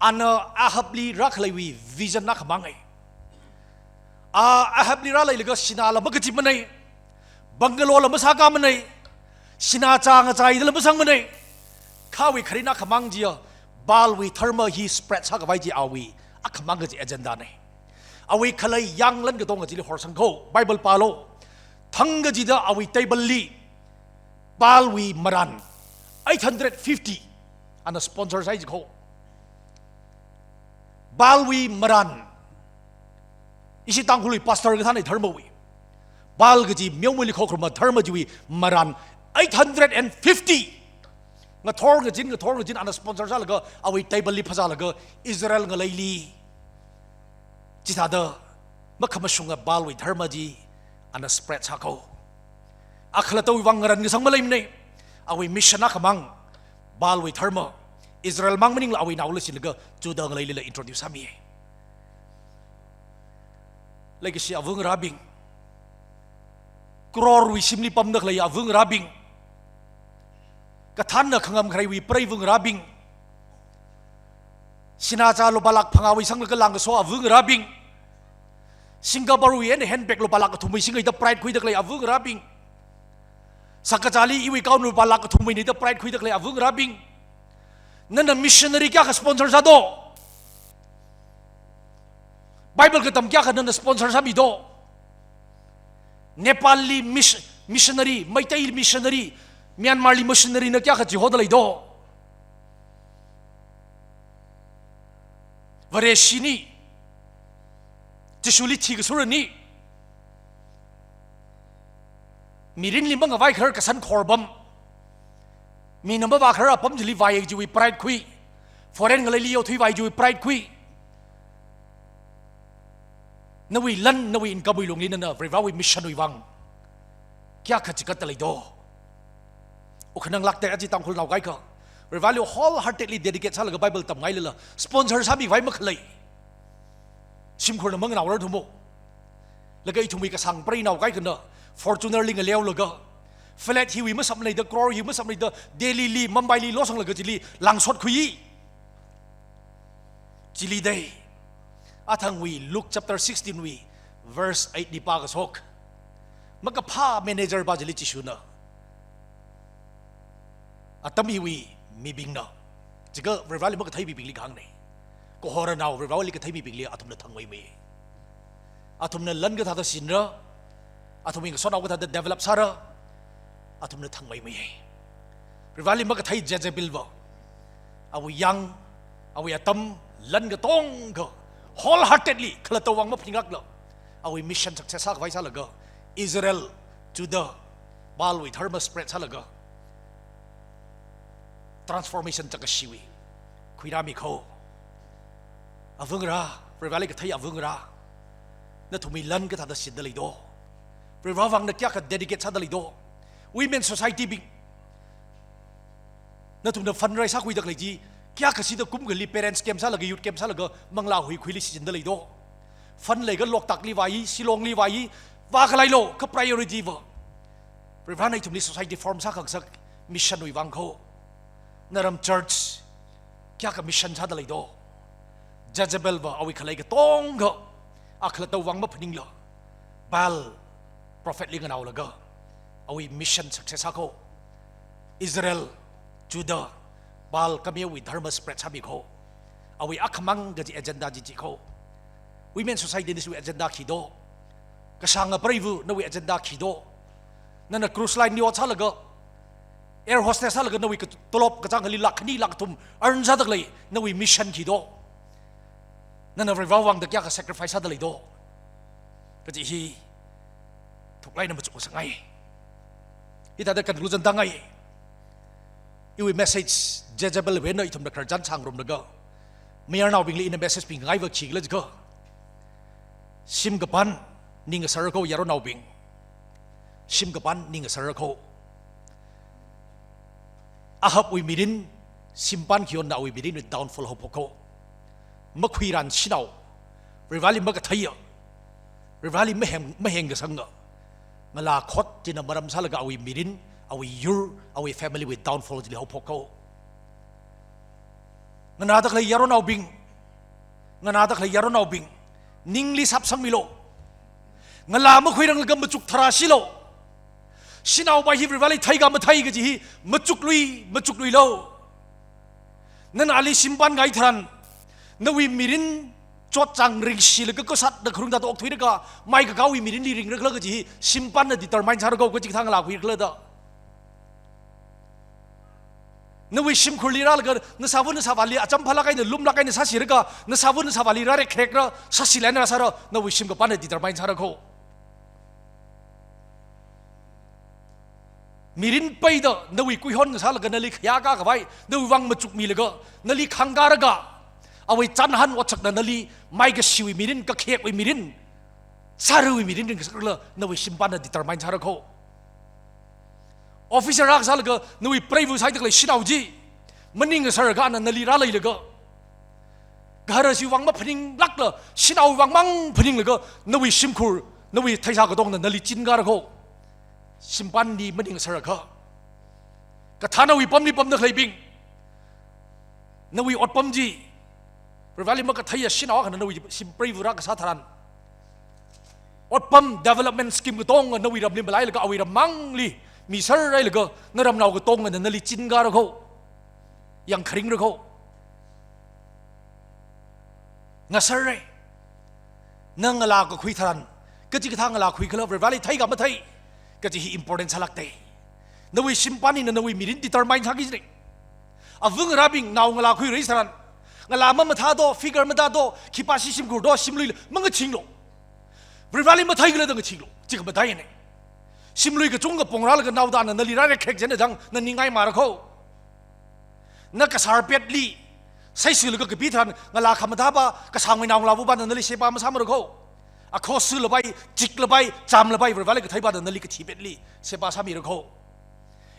อันอาฮับลีรักเลยวิ vision นักมังไงอาฮับลีรักเลยก็สินาละมักกะจิมันไงบังกะโลละมัสากามันไงสินาจางใจละมัสังมันไงข้าวิครินักมังจีบาลวิเทอร์มาฮีสเปรดสักไว้จีอาวีอักมังกะจีเอเจนดาไงอาวิขเลยยังเล่นกระตงกะจีลิฮอร์สังโกไบเบิลปาโลทั้งกะจีดาอาวิเทเบิลลีบาลวิมารัน850อันนั้นสปอนเซอร์ใช่จีโคบาลวีมารันอิสิตังคุลุยพาสเตอร์กับท่านในเทอร์มาวีบาลกจีเมียวมุลิโคครมาเทอร์มาจีวีมารัน850งั้นทอร์กจินอันนั้นสปอนเซอร์ใช่แล้วก็เอาไว้เทเบิลลีภาษาแล้วก็อิสราเอลกับเลยลีจิตาเดอมาขมาชงกับบาลวีเทอร์มาจีอันนั้นสเปรดชาโคอัคลาตัววังรันกับสังมาเลยมันเนี่ยเอาไว้มิชชันนักมังบาลวิเทอร์มาอิสราเอลมังมันนิ่งละเอาไว้น่าอุลสิลก็จูดังเลยเลยอินโทรดิวซ์มีเลยก็สิอาวุงราบิงกรอร์วิชิมลีปั๊มนักเลยอาวุงราบิงกระทันนักขังอำใครวิปรายวุงราบิงสินาจาลบาลักพังอาวิสังนักลังก็โซอาวุงราบิงสิงคโปร์วิเอ็นเฮนเบกลบาลักก็ทุ่มไปสิงไอ้ตะปรายคุยนักเลยอาวุงราบิงสักกะจาลีอีวิกาวนุบาลักก็ทุ่มไปนี่ตะปรายคุยนักเลยอาวุงราบิงนั่นน่ะมิชชันนารีแก่กับสปอนเซอร์ซาโดไบเบิลก็ทำแก่กับนั่นน่ะสปอนเซอร์ซาบิโดเนปาลีมิชชันนารีไม่ใช่มิชชันนารีเมียนมาลีมิชชันนารีนักแก่กับจิโฮดเลยโดวเรชินีจะชุลิทีกับสุรนีมีรินลิมบังกับไวเคอร์กับสันคอร์บัมมีนับว่าเขาปั๊มจะลีวายจูวิปรายคุยฟอร์เรนก็เลยเลี้ยวทุยวายจูวิปรายคุยนวีลันนวีอินกับวิลงนี้นั่นนะเรียกว่าวิมิชชันวิวังแค่ขัดจิกัดเลยโดโอ้ขนังลักแต่อาจิตามคนเราไกก็เรียกว่าเลี้ยว wholeheartedly dedicate ซะเลยกับไบเบิลทำไงเลยล่ะสปอนเซอร์ซ้ำอีกไว้เมื่อเลยชิมคนละมั่งเราแล้วทุ่มแล้วก็อีทุ่มอีกสั่งปรีนเอาไกกันเนอะ Fortuner ลิงเลี้ยวเลยก็เฟลตฮิวิมาสัมเลยเดอะกรอร์ฮิมาสัมเลยเดอะเดลีลีมัมไบลีโลสังเลยก็จิลีหลังสดคุยจิลีเดย์อาทังวี Luke chapter 16 วี verse 8 ดีปากสกมันก็พา manager บาจิลีจิชุนะ อัตมีวีมีบิงนะจิกเรวาลิมก็ไทยมีบิงลีขังเนี่ยก็ฮอร์นาวเรวาลิก็ไทยมีบิงลีอัตมนั้นทั้งไว้เมอัตมนั้นลันก็ทัดสินระอัตมิงก็สอนเอาก็ทัดเดเวลลอปซาระอัตมนั้นทั้งไว้เมเรวาลิมก็ไทยเจเจบิลวะเอาไว้ยังเอาไว้อัตมลันก็ต้องก็ wholeheartedly ขลัตัววังมาพิงรักละเอาไว้มิชชั่นสักเซสสักไว้ซะละก็อิสราเอลจูดาห์บาลวิทเฮอร์มาสเปรดซะละก็ transformation จากชีวิตคุยรามีเขาอาวงราเรวาลิก็ไทยอาวงรานั่นทุ่มลันก็ทัดสินเดลิโดเรวาวังนักยาก็ dedicate ซะเดลิโด women society บิงนั่นทุ่มนั่นฟันไรสักคุยดักเลยจีक्या कसी तो कुम गली parents came सा लगे यूथ केम सा लगे मंगला हुई खुली सिजन दले दो फन लेकर लोक तकली वाई सिलोंग ली वाई वाखलाई लो का प्रायोरिटी वो प्रिवान इतुमली सोसाइटी फॉर्म सा खक मिशन हुई वांगो नरम चर्च क्या का मिशन सा दले दो जजेबल वो अवी खलाई के तोंग अखला तो वांग में फनिंग लो बाल प्रॉफिट लिंग नाउ लगा अवी मिशन सक्सेस आको इजराइल जुदा बाल कमियों विद धर्म स्प्रेड साबी को अवी अखमंग गजी एजेंडा जी को women society निसु एजेंडा खिदो कसांग परेवु नवी एजेंडा खिदो नन क्रूज लाइन नियो छलग एयर होस्टेस छलग नवी तोलोप कचांग हली लाखनी लाख तुम अर्न जादक लई नवी मिशन खिदो नन रिवावांग द क्या का सैक्रिफाइस हदलई दो गजी ही थुकलाई न बचु संगाई इता द कंक्लूजन दंगाई इवी मेसेज जेजेबल वेन इथुम द खरजान सांगरुम दग मेयर नाउ बिंगली इन मेसेज पिंग गाइव खिगल जग सिमगपान निंग सरको यारो नाउ बिंग सिमगपान निंग सरको ahap ui mirin simpan kion na ui mirin with downfall hopoko makhuiran sinau rivali magathaya rivali maheng ga sanga ngala khot tina maram salaga ui mirin awi yur awi family with downfall jili hopoko ngana tak le yaro nau bing ngana tak le yaro nau bing ningli sap samilo ngala makhuirang lagam bachuk thara silo sinau ba hi rivali thaiga ma thai ga ji machuk lui lo nan ali simpan gai tharan nawi mirin chot chang ring sil ga ko sat da khurung da tok thui ga mai ga gawi mirin li ring ra ga ji simpan na determine char go ji thang la hui kla da nawi sim khuli ra ga na sabun sa bali acham phala kai na lum la kai na sa sir ga na sabun sa bali ra re khrek ra sa silen ra sa ra nawi sim ga pan na determine char go mirin paida nawi kuihon sal ga nali khya ga ga bai nawi wang machuk mi lega nali khanggar ga awai chan han wachak na nali mai ga siwi mirin ka khek wi mirin sarui mirin ring sakla nawi simpan na determine chara ko officer rak sal ga nawi praivu sai tak le sinauji maning sar ga na nali ra lai lega gar si wang ma phring lak la sinau wang mang phring lega nawi simkhur nawi thaisa ga dong na nali chin ga ra ko simpan di maning saraka kathana wi pam ni pam na khlaibing nawi ot pam ji rivali ma kathaya sinaw kana nawi simpri vura ka satharan ot pam development scheme ko tong nawi ram lim balai la awi ram mangli mi sar rai la na ram naw ko tong na nali chin ga ra ko yang khring ra ko nga sar rai nang la ko khui tharan ka ji ka thang la khui khala rivali thai ga ma thai kasi hi important salakte nawi simpani na nawi mirin determine hagi jre avung rabing naw ngala khui rei saran ngala ma matha do figure ma da do khipasi sim gur do simlui manga chinglo rivali ma thai gla dang chinglo chik ba dai ne simlui ka chung ga pongra la ga naw da na nali ra re khek jen jang na ningai mar kho na ka sarpet li sai sil ga pi than ngala khamada ba ka sangmai naw la bu ba na nali sepa ma samar kho akho su labai chik labai cham labai rivali ka thai ba da nali ka thibet li sepa sami rakho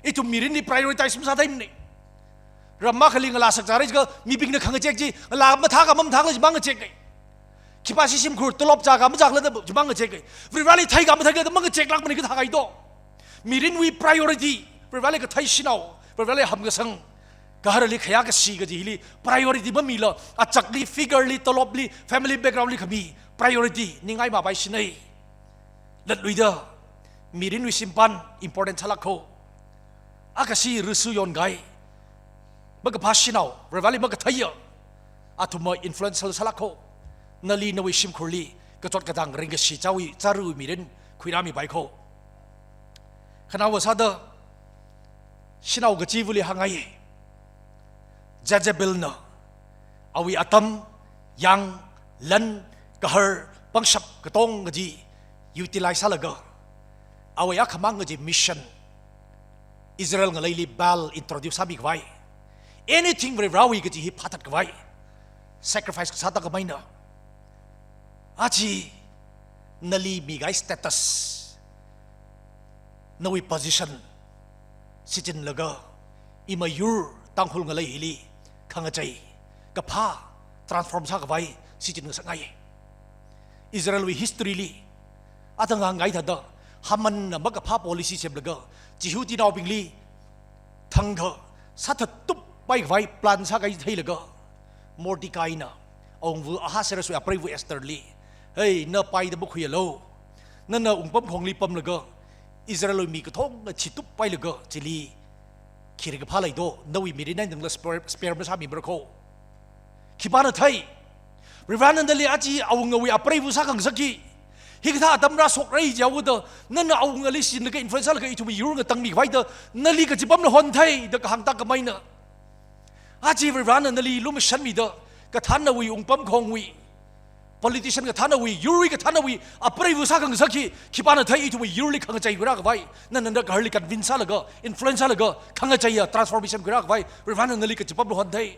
itu mirin ni prioritize sa dai ni ramma khali ngala sak jare ga mi bing na khang chek ji la ma tha ga mam thang la bang chek kai khipa si sim khur tolop ja ga ma jak la da bang chek kai rivali thai ga ma thai ga mang chek lak mani ka tha ga do mirin wi priority rivali ka thai sinau rivali ham ga sang kahar li khaya ka si ga ji li priority ba mi la achak li figure li tolop li family background li khami priority ningai ma bai sinai lat luida mirin wi simpan important chalak ho akasi rusu yon gai maka pasinau revali maka thaya atuma influential salako nali nawi sim khurli katot kadang ringa si chawi charu miren khuirami baiko khana wasada sinau ga chivuli hangai Jezebel na awi atam yang lan kahar pangsap katong ngaji utilize halaga awi akhamang ngaji mission Israel ngalayli bal introduce sabi kwai anything very rawi ngaji hi phatat kwai sacrifice kasata kamay na aji nali migay status nawi position sitin laga imayur tanghul ngalay hili kangajay kapha transform sa kwai sitin nga sangay Israel wi history li atang ngay thada haman na magapha policy seblaga jihuti naw bingli thangha satha tup pai vai plan sa kai thailaga Mordecai na ong aha serasu aprai vu Esther li hey na pai da bukhu yelo na ungpam khong li pam laga Israel mi ka thong na chitup pai laga chili khiriga phalai do nawi miri nang la spare ma sa mi brako khibana thai Rivanandali aji awungawi aprai vu sa kang saki higtha tamra sokrai jawuda nana awungali sin ka influential ka itumi yurunga tangmi waida nali ka jibam na hon thai da ka hangta ka maina aji Rivanandali lum shanmi da ka thanawi ungpam khongwi politician ka thanawi yuri ka thanawi aprai vu sa kang saki khibana thai itumi yurli khang chai gura ka vai nana da ka harli convince laga influential laga khang chai transformation gura ka vai Rivanandali ka jibam na hon thai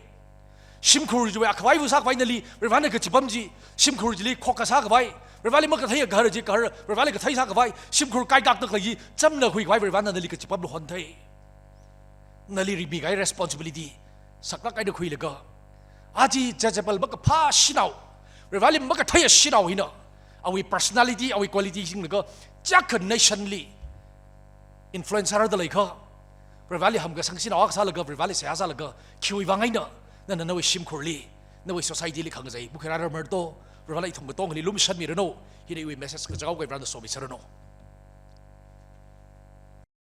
Shimkhur juwe akwai vu sak vai nali revani ka chipam ji Shimkhur jili khoka sak vai revali ma ka thai gar ji gar revali ka thai sak vai Shimkhur kai gak tak lagi chamna hui vai revana nali ka chipam lo hon thai nali ribi gai responsibility sakla kai da khui laga aji Jezebel ba ka pha sinau revali ma ka thai sinau hina awi personality awi quality sing laga jak nationally influencer da lai kha revali ham ga sang sinau ak sa laga revali se asa laga khiwi wangai na na nawi sim khurli nawi society li khang jai bukhara mer to rwalai thong tong li lum shan mi reno hi nei message ka jaw ga brand so mi sarano